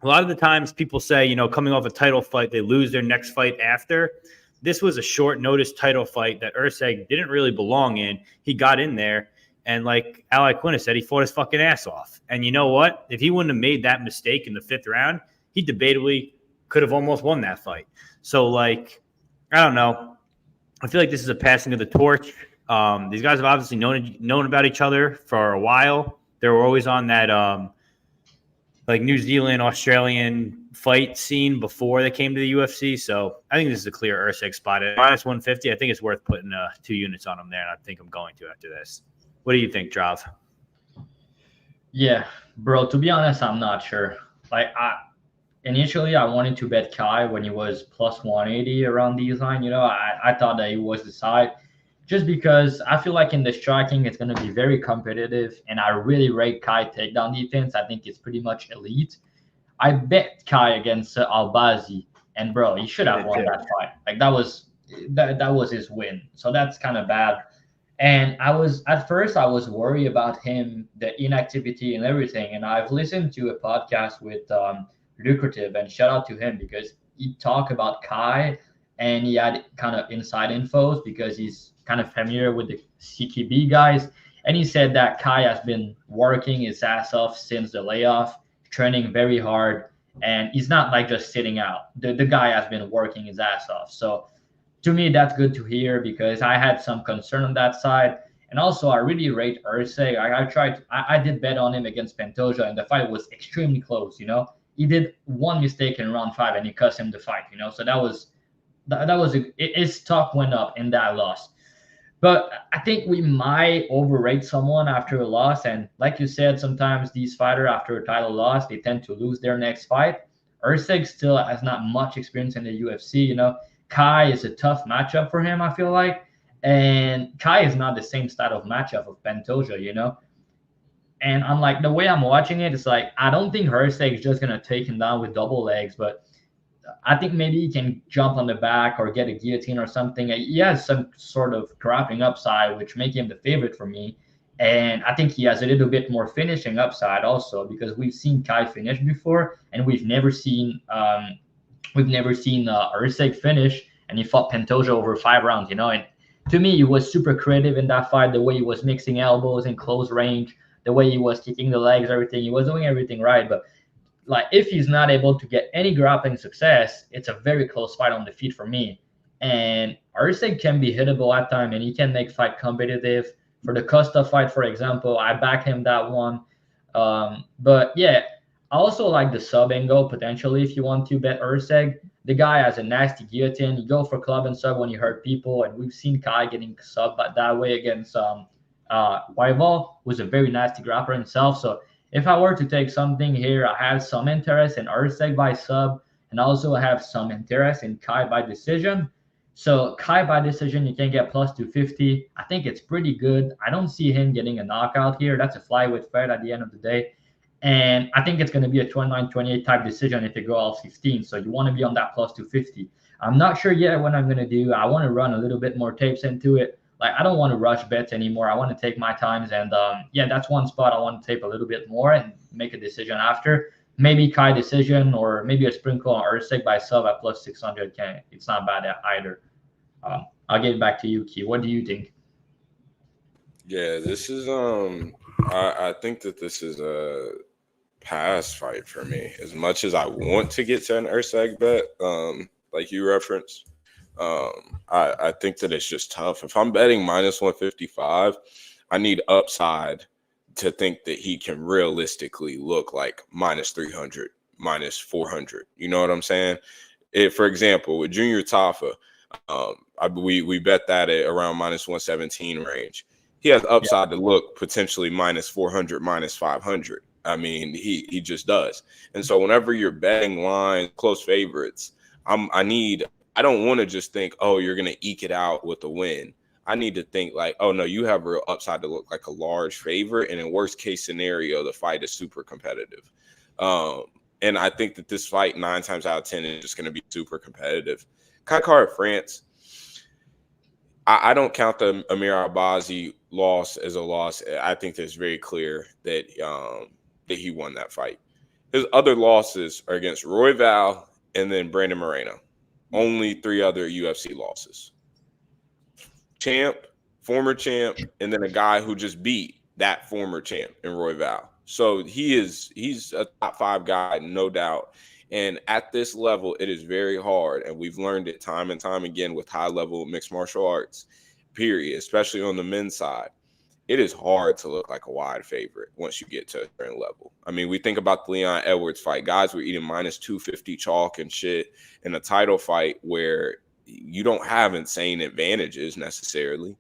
A lot of the times people say, coming off a title fight, they lose their next fight after. This was a short notice title fight that Erceg didn't really belong in. He got in there. And like Ali Quinn said, he fought his fucking ass off. And you know what? If he wouldn't have made that mistake in the 5th round, he debatably could have almost won that fight. So, like, I don't know. I feel like this is a passing of the torch. These guys have obviously known about each other for a while. They were always on that like New Zealand, Australian fight scene before they came to the UFC. So I think this is a clear Erceg spot at -150. I think it's worth putting 2 units on him there, and I think I'm going to after this. What do you think, Drav? Yeah, bro, to be honest, I'm not sure. Like, initially, I wanted to bet Kai when he was plus 180 around these line. I thought that he was the side just because I feel like in the striking, it's going to be very competitive. And I really rate Kai takedown defense. I think it's pretty much elite. I bet Kai against Albazi. And, bro, he should have won that fight. Like, that was his win. So that's kind of bad. And at first I was worried about him, the inactivity and everything. And I've listened to a podcast with Lucrative, and shout out to him because he talked about Kai and he had kind of inside infos because he's kind of familiar with the CKB guys. And he said that Kai has been working his ass off since the layoff, training very hard. And he's not like just sitting out. The guy has been working his ass off. So to me, that's good to hear because I had some concern on that side. And also, I really rate Erceg. I did bet on him against Pantoja, and the fight was extremely close, He did one mistake in round 5, and he cost him the fight, So his stock went up in that loss. But I think we might overrate someone after a loss. And like you said, sometimes these fighters, after a title loss, they tend to lose their next fight. Erceg still has not much experience in the UFC, Kai is a tough matchup for him, I feel like. And Kai is not the same style of matchup of Pantoja, And I'm like, the way I'm watching it, it's like, I don't think Erceg is just going to take him down with double legs, but I think maybe he can jump on the back or get a guillotine or something. He has some sort of grappling upside, which make him the favorite for me. And I think he has a little bit more finishing upside also because we've seen Kai finish before, and we've never seen Erceg finish, and he fought Pantoja over 5 rounds, And to me, he was super creative in that fight, the way he was mixing elbows in close range, the way he was kicking the legs, everything. He was doing everything right. But like if he's not able to get any grappling success, it's a very close fight on the feet for me. And Erceg can be hittable at time, and he can make fight competitive. For the Costa fight, for example, I back him that one. But yeah, I also like the sub angle potentially if you want to bet Erceg. The guy has a nasty guillotine. You go for club and sub when you hurt people, and we've seen Kai getting sub that way against Rival, who's a very nasty grappler himself. So if I were to take something here, I have some interest in Erceg by sub, and also have some interest in Kai by decision. So Kai by decision, you can get plus 250. I think it's pretty good. I don't see him getting a knockout here. That's a flyweight fight at the end of the day. And I think it's going to be a 29-28 type decision if they go all 15. So you want to be on that plus 250. I'm not sure yet what I'm going to do. I want to run a little bit more tapes into it. Like, I don't want to rush bets anymore. I want to take my times. And yeah, that's one spot I want to tape a little bit more and make a decision after. Maybe Kai decision or maybe a sprinkle on Erceg by sub at plus 600. It's not bad either. I'll get it back to you, Key. What do you think? Yeah, this is I think that this is a pass fight for me. As much as I want to get to an Erceg bet, like you referenced, I think that it's just tough. If I'm betting minus 155, I need upside to think that he can realistically look like minus 300, minus 400. You know what I'm saying? For example, with Junior Tafa, we bet that at around minus 117 range. He has upside to look potentially minus 400, minus 500. I mean, he just does. And so whenever you're betting lines, close favorites, I don't want to just think, oh, you're going to eke it out with a win. I need to think like, oh, no, you have real upside to look like a large favorite. And in worst case scenario, the fight is super competitive. And I think that this fight 9 times out of 10 is just going to be super competitive. Kai France, I don't count the Amir Albazi loss as a loss. I think that it's very clear that he won that fight. His other losses are against Royval and then Brandon Moreno. Only 3 other UFC losses. Champ, former champ, and then a guy who just beat that former champ in Royval. So he's a top 5 guy, no doubt. And at this level, it is very hard, and we've learned it time and time again with high-level mixed martial arts, period, especially on the men's side. It is hard to look like a wide favorite once you get to a certain level. I mean, we think about the Leon Edwards fight. Guys were eating minus 250 chalk and shit in a title fight where you don't have insane advantages necessarily.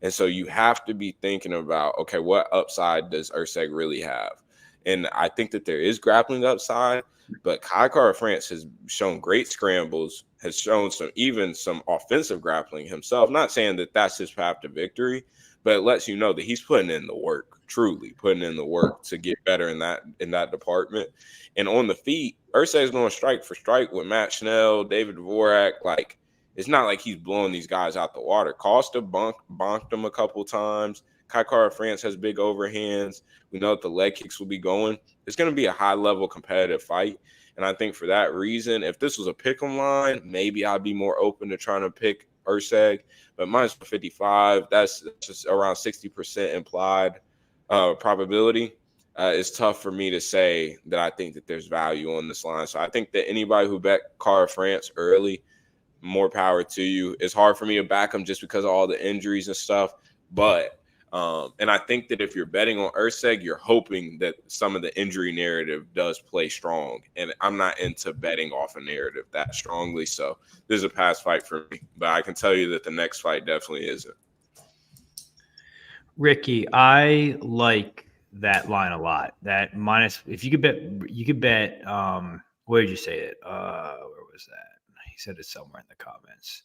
And so you have to be thinking about, okay, what upside does Erceg really have? And I think that there is grappling upside, but Kai France has shown great scrambles, has shown some offensive grappling himself. Not saying that that's his path to victory, but it lets you know that he's putting in the work, truly putting in the work to get better in that department. And on the feet, Erceg is going strike for strike with Matt Schnell, David Dvorak. Like, it's not like he's blowing these guys out the water. Costa bonked him a couple times. Kai France has big overhands. We know that the leg kicks will be going. It's going to be a high-level competitive fight. And I think for that reason, if this was a pick'em line, maybe I'd be more open to trying to pick Erceg. But minus 55, that's just around 60% implied probability. It's tough for me to say that I think that there's value on this line. So I think that anybody who bet France early, more power to you. It's hard for me to back him just because of all the injuries and stuff. But and I think that if you're betting on Erceg, you're hoping that some of the injury narrative does play strong. And I'm not into betting off a narrative that strongly. So this is a pass fight for me. But I can tell you that the next fight definitely isn't. Ricky, I like that line a lot. That minus, if you could bet, where did you say it? Where was that? He said it somewhere in the comments.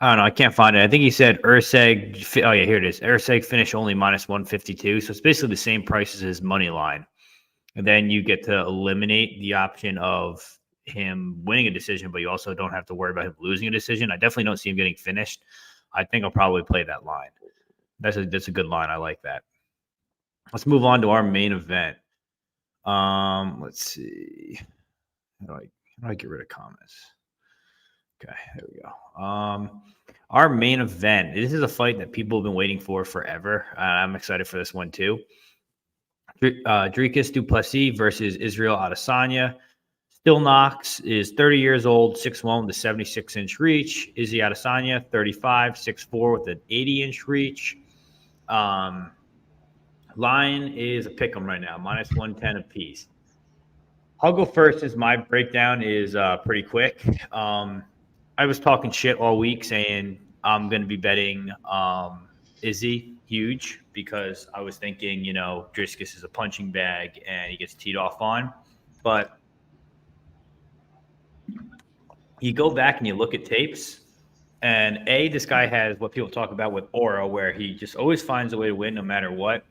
I don't know. I can't find it. I think he said Erceg. Oh, yeah, here it is. Erceg finish only minus 152. So it's basically the same price as his money line. And then you get to eliminate the option of him winning a decision, but you also don't have to worry about him losing a decision. I definitely don't see him getting finished. I think I'll probably play that line. That's a good line. I like that. Let's move on to our main event. Let's see. How do I get rid of comments? Okay, there we go. Our main event. This is a fight that people have been waiting for forever. I'm excited for this one too. Dricus du Plessis versus Israel Adesanya. Still Knox is 30 years old, 6'1" with a 76-inch reach. Izzy Adesanya, 35, 6'4" with an 80-inch reach. Line is a pick'em right now, minus 110 apiece. I'll go first as my breakdown is pretty quick. I was talking shit all week saying I'm going to be betting Izzy huge because I was thinking, Dricus is a punching bag and he gets teed off on. But you go back and you look at tapes, and this guy has what people talk about with aura, where he just always finds a way to win no matter what.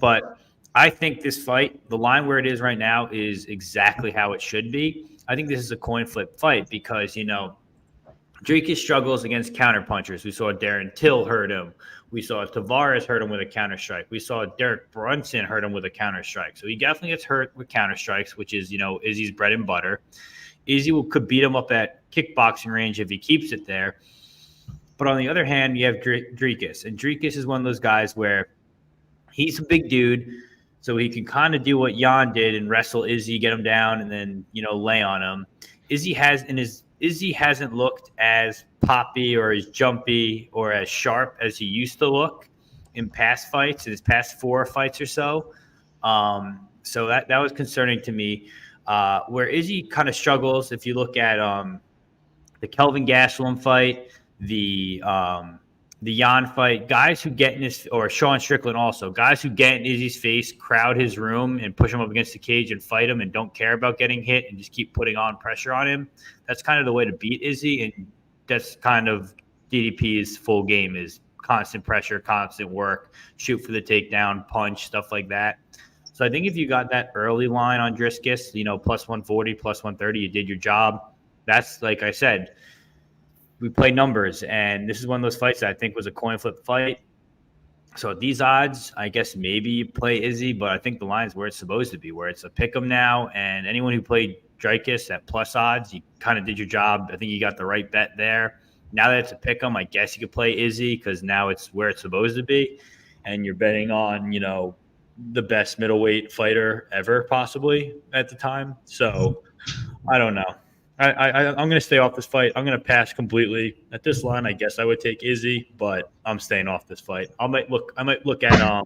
But I think this fight, the line where it is right now, is exactly how it should be. I think this is a coin flip fight because, Dricus struggles against counterpunchers. We saw Darren Till hurt him. We saw Tavares hurt him with a counter strike. We saw Derek Brunson hurt him with a counter strike. So he definitely gets hurt with counter strikes, which is, Izzy's bread and butter. Izzy could beat him up at kickboxing range if he keeps it there. But on the other hand, you have Dricus. And Dricus is one of those guys where he's a big dude, so he can kind of do what Jan did and wrestle Izzy, get him down, and then, lay on him. Izzy hasn't looked as poppy or as jumpy or as sharp as he used to look in past fights, in his past 4 fights or so. So that was concerning to me. Where Izzy kind of struggles, if you look at the Kelvin Gastelum fight, the Jan fight, guys who get in his, or Sean Strickland also, guys who get in Izzy's face, crowd his room and push him up against the cage and fight him and don't care about getting hit and just keep putting on pressure on him. That's kind of the way to beat Izzy, and that's kind of DDP's full game is constant pressure, constant work, shoot for the takedown, punch, stuff like that. So I think if you got that early line on Dricus, plus 140, plus 130, you did your job. That's, like I said, we play numbers, and this is one of those fights that I think was a coin flip fight. So at these odds, I guess maybe you play Izzy, but I think the line is where it's supposed to be, where it's a pick 'em now, and anyone who played Dricus at plus odds, you kind of did your job. I think you got the right bet there. Now that it's a pick 'em, I guess you could play Izzy because now it's where it's supposed to be, and you're betting on, the best middleweight fighter ever possibly at the time. So I don't know. I'm going to stay off this fight. I'm going to pass completely at this line. I guess I would take Izzy, but I'm staying off this fight. I might look at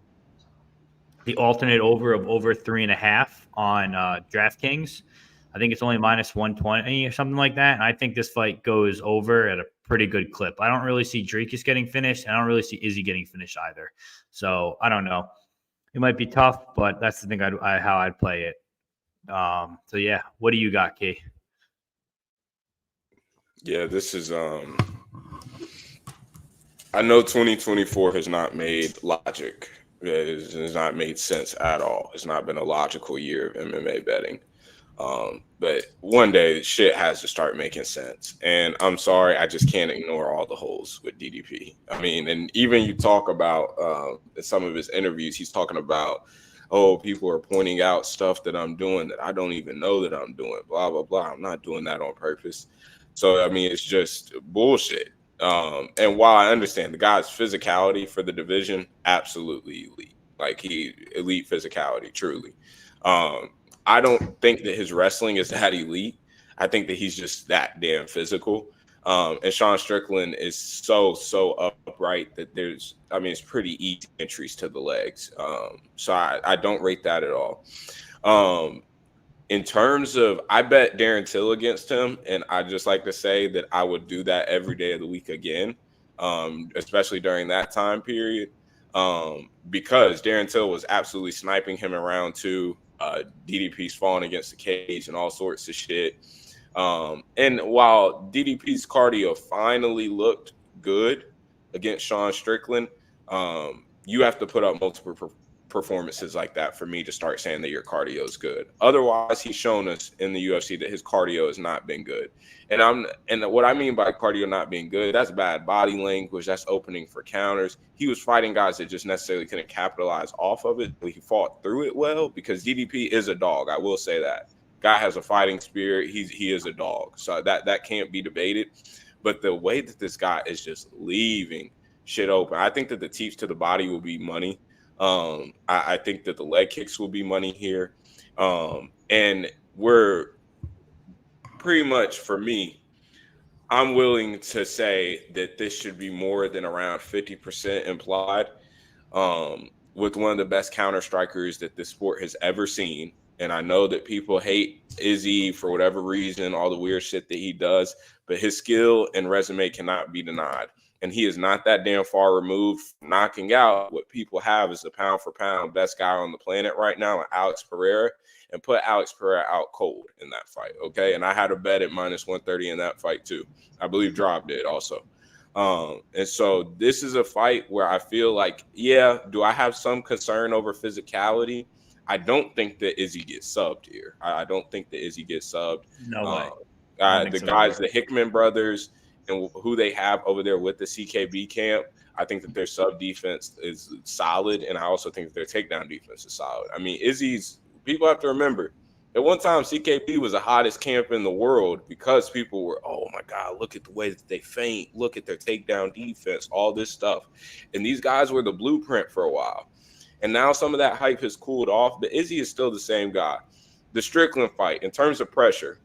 the alternate over 3.5 on DraftKings. I think it's only minus 120 or something like that. And I think this fight goes over at a pretty good clip. I don't really see Dricus getting finished. I don't really see Izzy getting finished either. So I don't know. It might be tough, but that's the thing how I'd play it. So yeah, what do you got, Key? Yeah, this is I know 2024 has not made logic. It has not made sense at all. It's not been a logical year of MMA betting. But one day shit has to start making sense. And I'm sorry, I just can't ignore all the holes with DDP. I mean, and even you talk about in some of his interviews, he's talking about, people are pointing out stuff that I'm doing that I don't even know that I'm doing, blah, blah, blah. I'm not doing that on purpose. So, I mean, it's just bullshit. And while I understand the guy's physicality for the division, absolutely elite. Like elite physicality, truly. I don't think that his wrestling is that elite. I think that he's just that damn physical. And Sean Strickland is so upright that it's pretty easy entries to the legs. So I don't rate that at all. In terms of, I bet Darren Till against him, and I just like to say that I would do that every day of the week again, especially during that time period, because Darren Till was absolutely sniping him in round 2. DDP's falling against the cage and all sorts of shit. And while DDP's cardio finally looked good against Sean Strickland, you have to put up multiple performances like that for me to start saying that your cardio is good. Otherwise, he's shown us in the UFC that his cardio has not been good. And what I mean by cardio not being good, that's bad body language, that's opening for counters. He was fighting guys that just necessarily couldn't capitalize off of it, but he fought through it well because DDP is a dog. I will say that. Guy has a fighting spirit. He is a dog. So that can't be debated. But the way that this guy is just leaving shit open, I think that the teeps to the body will be money. I think that the leg kicks will be money here. And we're pretty much, for me, I'm willing to say that this should be more than around 50% implied, with one of the best counter strikers that this sport has ever seen. And I know that people hate Izzy for whatever reason, all the weird shit that he does, but his skill and resume cannot be denied. And he is not that damn far removed from knocking out what people have as the pound for pound best guy on the planet right now, Alex Pereira, and put Alex Pereira out cold in that fight. Okay. And I had a bet at -130 in that fight too. I believe Drop did also. And so this is a fight where I feel like, yeah, do I have some concern over physicality? I don't think that Izzy gets subbed here. I don't think that Izzy gets subbed. No way. The guys, the Hickman brothers, and who they have over there with the CKB camp, I think that their sub defense is solid, and I also think that their takedown defense is solid. I mean, Izzy's, people have to remember, at one time, CKB was the hottest camp in the world because people were, oh my God, look at the way that they feint, look at their takedown defense, all this stuff. And these guys were the blueprint for a while. And now some of that hype has cooled off, but Izzy is still the same guy. The Strickland fight, in terms of pressure,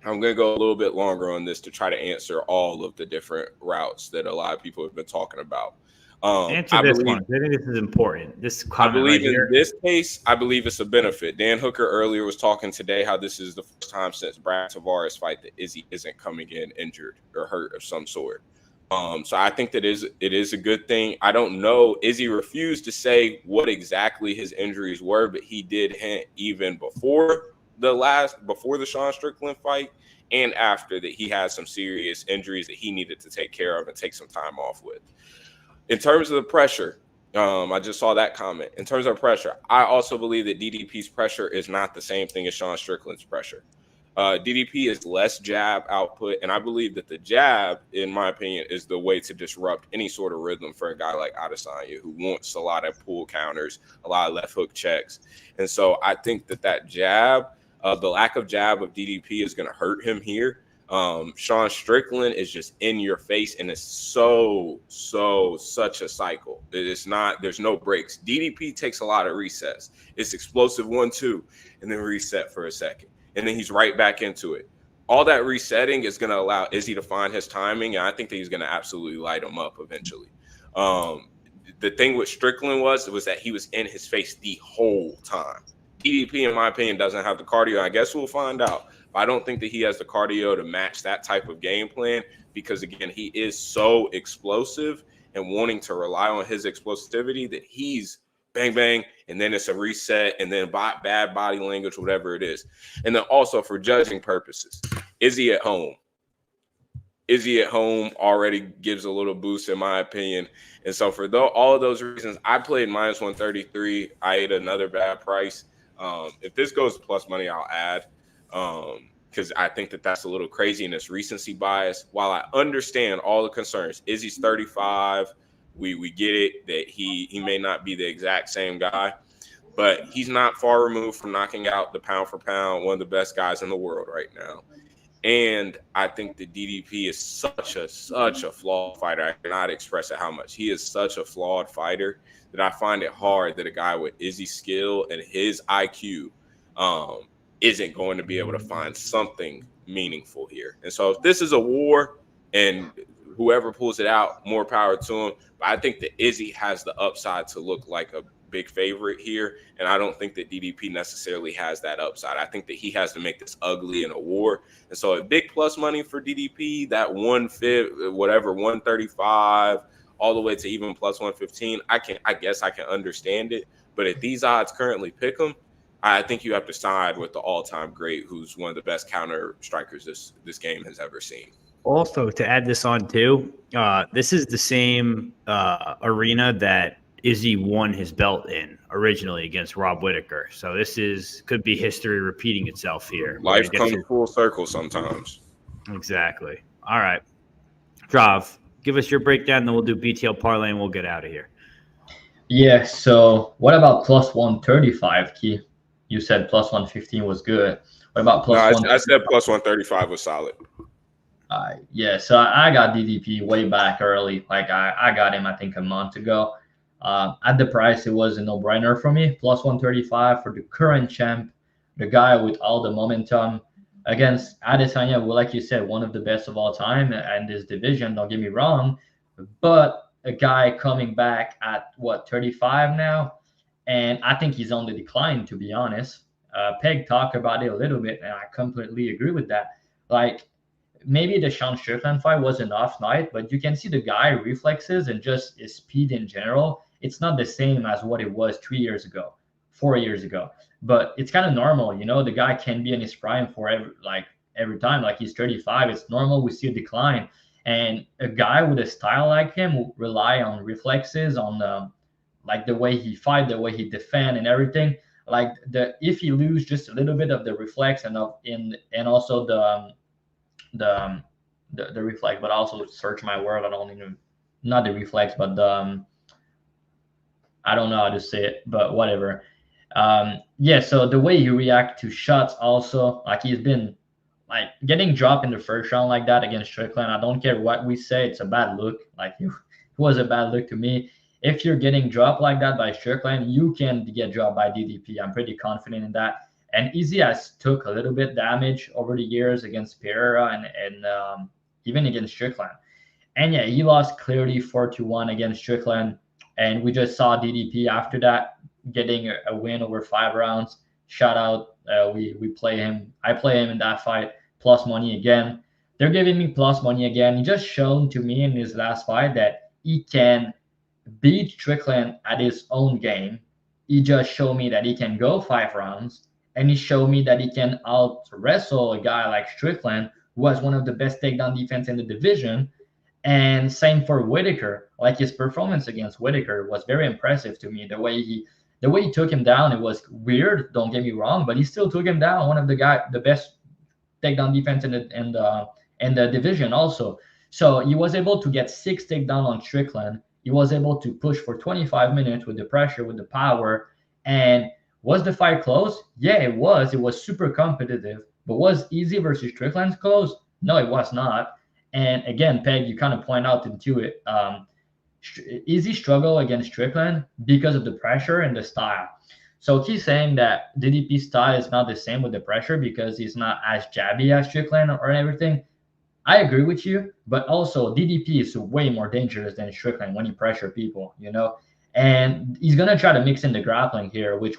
I'm going to go a little bit longer on this to try to answer all of the different routes that a lot of people have been talking about. Answer this one. I think this is important. This comment, I believe right here. in this case, I believe it's a benefit. Dan Hooker earlier was talking today how this is the first time since Brad Tavares' fight that Izzy isn't coming in injured or hurt of some sort. So I think that it is a good thing. I don't know. Izzy refused to say what exactly his injuries were, but he did hint even before the Sean Strickland fight and after that he had some serious injuries that he needed to take care of and take some time off with. In terms of the pressure, I just saw that comment. In terms of pressure, I also believe that DDP's pressure is not the same thing as Sean Strickland's pressure. DDP is less jab output, and I believe that the jab, in my opinion, is the way to disrupt any sort of rhythm for a guy like Adesanya, who wants a lot of pull counters, a lot of left hook checks. And so I think that jab, the lack of jab of DDP is going to hurt him here. Sean Strickland is just in your face, and it's such a cycle. It's not, there's no breaks. DDP takes a lot of resets. It's explosive 1-2, and then reset for a second. And then he's right back into it. All that resetting is going to allow Izzy to find his timing, and I think that he's going to absolutely light him up eventually. The thing with Strickland was that he was in his face the whole time. DDP, in my opinion, doesn't have the cardio. I guess we'll find out. But I don't think that he has the cardio to match that type of game plan because, again, he is so explosive and wanting to rely on his explosivity that he's bang, bang, and then it's a reset, and then bad body language, whatever it is. And then also for judging purposes, Izzy at home already gives a little boost, in my opinion. And so for all of those reasons, I played -133. I ate another bad price. If this goes to plus money, I'll add because I think that that's a little crazy in its recency bias. While I understand all the concerns, Izzy's 35. We get it that he may not be the exact same guy, but he's not far removed from knocking out the pound for pound, one of the best guys in the world right now. And I think that DDP is such a flawed fighter. I cannot express it how much. He is such a flawed fighter that I find it hard that a guy with Izzy's skill and his IQ isn't going to be able to find something meaningful here. And so if this is a war and whoever pulls it out, more power to him. But I think that Izzy has the upside to look like a big favorite here. And I don't think that DDP necessarily has that upside. I think that he has to make this ugly in a war. And so a big plus money for DDP, that 135, all the way to even plus 115, I guess I can understand it. But at these odds currently pick him, I think you have to side with the all-time great, who's one of the best counter strikers this game has ever seen. Also, to add this on too, this is the same arena that Izzy won his belt in originally against Rob Whittaker. So this could be history repeating itself here. Life comes full circle sometimes. Exactly. All right. Drav, give us your breakdown, then we'll do BTL Parlay and we'll get out of here. Yeah, so what about plus 135, Key? You said plus 115 was good. What about plus 135? I said plus 135 was solid. Yeah, so I got DDP way back early. Like I got him, I think, a month ago. At the price, it was a no-brainer for me. Plus 135 for the current champ, the guy with all the momentum against Adesanya. Well, like you said, one of the best of all time in this division. Don't get me wrong, but a guy coming back at what 35 now, and I think he's on the decline. To be honest, Peg talked about it a little bit, and I completely agree with that. Like maybe the Sean Strickland fight was an off night, but you can see the guy reflexes and just his speed in general. It's not the same as what it was 3 years ago, 4 years ago. But it's kind of normal, you know. The guy can be in his prime for every time. Like he's 35, it's normal. We see a decline, and a guy with a style like him will rely on reflexes, on like the way he fight, the way he defend, and everything. Like the if he lose just a little bit of the reflex and also the the reflex, but also search my word. I don't even not the reflex, but the I don't know how to say it, but whatever. Yeah, so the way you react to shots also, like he's been like getting dropped in the first round like that against Strickland. I don't care what we say, it's a bad look. Like it was a bad look to me. If you're getting dropped like that by Strickland, you can get dropped by DDP. I'm pretty confident in that. And Easy has took a little bit damage over the years against Pereira and even against Strickland. And yeah, he lost clearly 4-1 against Strickland. And we just saw DDP after that getting a win over 5 rounds. Shout out, we play him. I play him in that fight plus money again. They're giving me plus money again. He just shown to me in his last fight that he can beat Strickland at his own game. He just showed me that he can go 5 rounds, and he showed me that he can out wrestle a guy like Strickland, who has one of the best takedown defense in the division. And same for Whitaker. Like his performance against Whitaker was very impressive to me. The way he took him down, it was weird. Don't get me wrong, but he still took him down. One of the best takedown defense in the division also. So he was able to get 6 takedown on Strickland. He was able to push for 25 minutes with the pressure, with the power. And was the fight close? Yeah, it was. It was super competitive. But was Easy versus Strickland close? No, it was not. And again, Peg, you kind of point out into it. Easy struggle against Strickland because of the pressure and the style. So he's saying that DDP's style is not the same with the pressure because he's not as jabby as Strickland or everything. I agree with you, but also DDP is way more dangerous than Strickland when he pressure people, you know. And he's gonna try to mix in the grappling here, which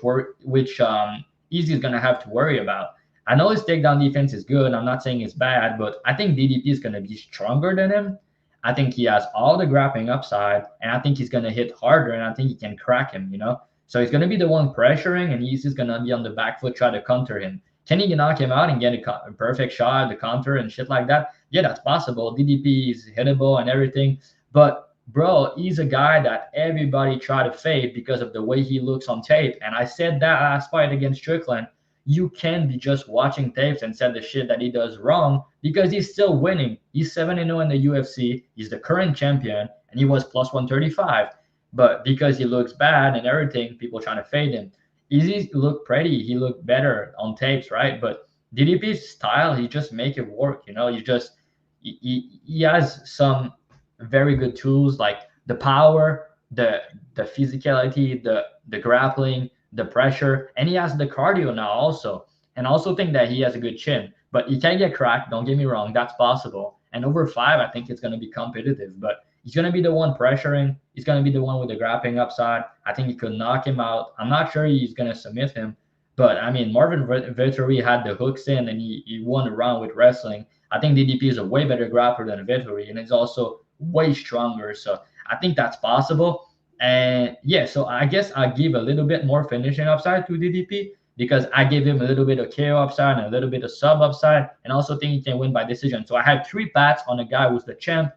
Easy is gonna have to worry about. I know his takedown defense is good. I'm not saying it's bad, but I think DDP is gonna be stronger than him. I think he has all the grappling upside, and I think he's gonna hit harder, and I think he can crack him, you know. So he's gonna be the one pressuring, and Easy's gonna be on the back foot, try to counter him. Can he knock him out and get a perfect shot, the counter and shit like that? Yeah, that's possible. DDP is hittable and everything. But, bro, he's a guy that everybody try to fade because of the way he looks on tape. And I said that last fight against Strickland. You can't be just watching tapes and said the shit that he does wrong because he's still winning. He's 7-0 in the UFC. He's the current champion, and he was plus 135. But because he looks bad and everything, people trying to fade him. Easy look pretty. He looked better on tapes, right? But DDP's style, he just make it work. You know, he has some very good tools like the power, the physicality, the grappling, the pressure, and he has the cardio now also. And I also think that he has a good chin, but he can get cracked. Don't get me wrong, that's possible. And over 5, I think it's going to be competitive, but he's going to be the one pressuring. He's going to be the one with the grappling upside. I think he could knock him out. I'm not sure he's going to submit him, but I mean, Marvin Vettori had the hooks in and he won a round with wrestling. I think DDP is a way better grappler than Vettori, and he's also way stronger. So I think that's possible. And yeah, so I guess I give a little bit more finishing upside to DDP because I gave him a little bit of KO upside and a little bit of sub upside, and also think he can win by decision. So I had 3 bats on a guy who's the champ,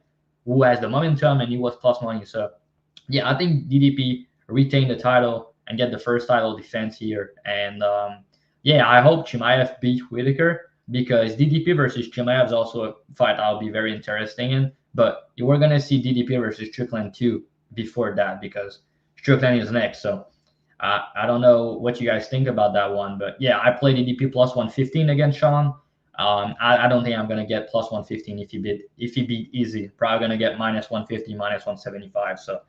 who has the momentum, and he was plus money. So yeah, I think DDP retain the title and get the first title defense here. And yeah, I hope Chimaev beat Whitaker because DDP versus Chimaev is also a fight I'll be very interesting in. But we're gonna see DDP versus Strickland too before that because Strickland is next. So I don't know what you guys think about that one, but yeah, I played DDP plus 115 against Sean. I don't think I'm gonna get plus 115 if he beat Easy. Probably gonna get minus 150, minus 175. So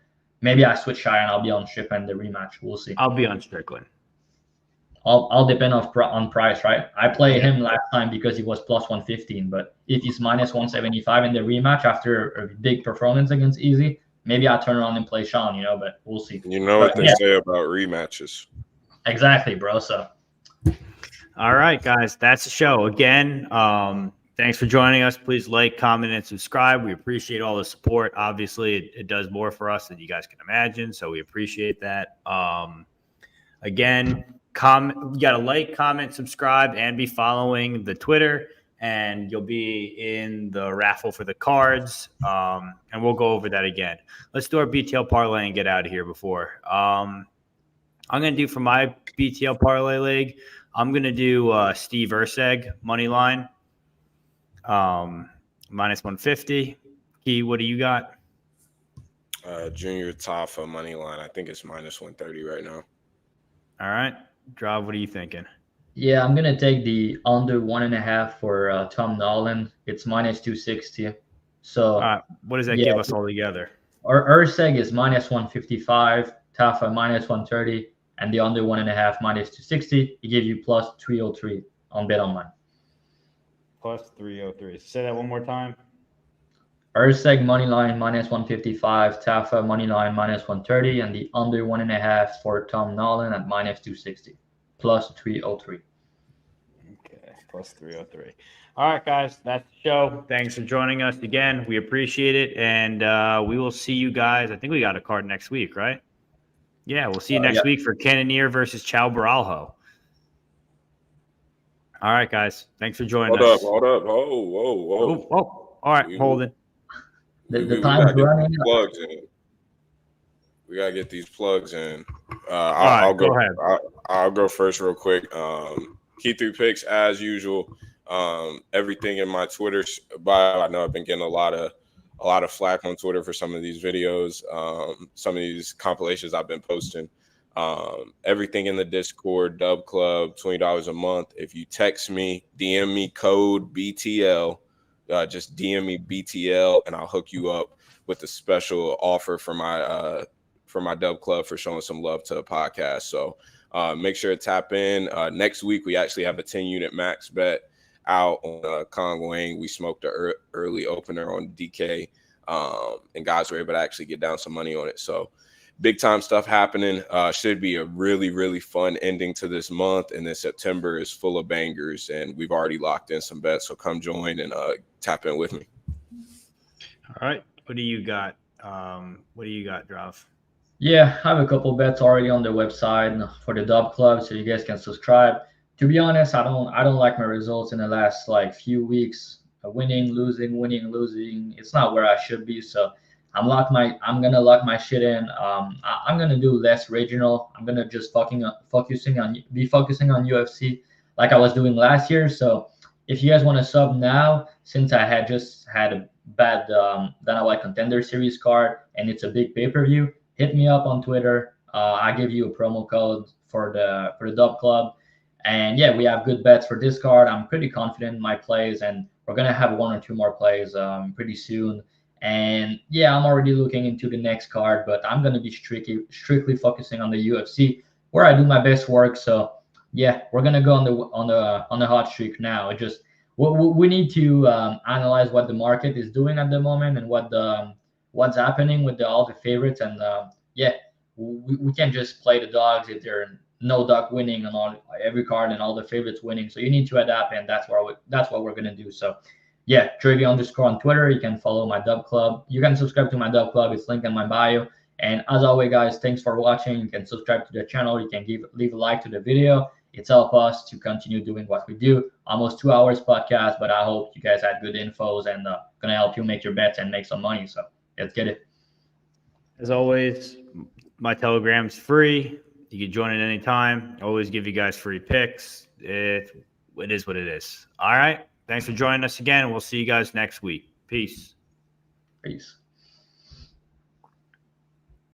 maybe I switch shy and I'll be on Strickland in the rematch. We'll see. I'll be on Strickland. I'll depend on price, right? I played him last time because he was plus 115, but if he's minus 175 in the rematch after a big performance against Easy, maybe I'll turn around and play Sean, but we'll see. You know what they say about rematches. Exactly, bro. So all right, guys, that's the show. Again, thanks for joining us. Please like, comment, and subscribe. We appreciate all the support. Obviously, it does more for us than you guys can imagine, so we appreciate that. Again, you got to like, comment, subscribe, and be following the Twitter, and you'll be in the raffle for the cards, and we'll go over that again. Let's do our BTL parlay and get out of here before. I'm going to do for my BTL parlay league, I'm going to do Steve Erceg, money line, minus 150. Key, what do you got? Junior Tafa, money line. I think it's minus 130 right now. All right. Drav, what are you thinking? yeah, I'm gonna take the under 1.5 for Tom Nolan. It's minus 260. So what does that give us all together? Erceg is minus 155, Tafa minus 130, and the under 1.5 minus 260. It gives you plus 303 on Bet Online. Plus 303. Say that one more time. Erceg money line minus 155, Tafa money line minus 130, and the under 1.5 for Tom Nolan at minus 260, plus 303. Okay, plus 303. All right, guys, that's the show. Thanks for joining us again. We appreciate it, and we will see you guys. I think we got a card next week, right? Yeah, we'll see you next week for Cannonier versus Chao Baralho. All right, guys, thanks for joining us. Hold up. Whoa. All right, hold it. The time's running. Plugs in. We gotta get these plugs in. I'll go ahead. I'll go first real quick. Key 3 picks as usual. Everything in my Twitter bio. I know I've been getting a lot of flack on Twitter for some of these videos, some of these compilations I've been posting. Everything in the Discord, Dub Club, $20 a month. If you text me, DM me code BTL. Just DM me BTL and I'll hook you up with a special offer for my Dub Club for showing some love to the podcast. So make sure to tap in. Next week, we actually have a 10-unit max bet out on Kong Wang. We smoked the early opener on DK, and guys were able to actually get down some money on it. So big time stuff happening. Should be a really, really fun ending to this month. And then September is full of bangers, and we've already locked in some bets. So come join and tap in with me. All right. What do you got? Drav? Yeah, I have a couple bets already on the website for the Dub Club, so you guys can subscribe. To be honest, I don't like my results in the last few weeks. Winning, losing. It's not where I should be. So I'm gonna lock my shit in. I'm gonna do less regional. I'm gonna just focusing on UFC like I was doing last year. So if you guys want to sub now, since I had just had a bad Dana White Contender Series card and it's a big pay-per-view, hit me up on Twitter. I give you a promo code for the Dub Club. And yeah, we have good bets for this card. I'm pretty confident in my plays, and we're gonna have 1 or 2 more plays pretty soon. And yeah, I'm already looking into the next card, but I'm gonna be strictly focusing on the UFC where I do my best work. So yeah, we're gonna go on the hot streak now. It just we need to analyze what the market is doing at the moment and what's happening with all the favorites. And yeah, we can't just play the dogs if they're no dog winning on every card and all the favorites winning. So you need to adapt, and that's what we're gonna do. So yeah, Trivia _ on Twitter. You can follow my Dub Club. You can subscribe to my Dub Club. It's linked in my bio. And as always, guys, thanks for watching. You can subscribe to the channel. You can leave a like to the video. It's help us to continue doing what we do. Almost 2 hours podcast, but I hope you guys had good infos and gonna help you make your bets and make some money. So let's get it. As always, my Telegram's free. You can join at any time. I always give you guys free picks. It is what it is. All right. Thanks for joining us again. We'll see you guys next week. Peace. Peace.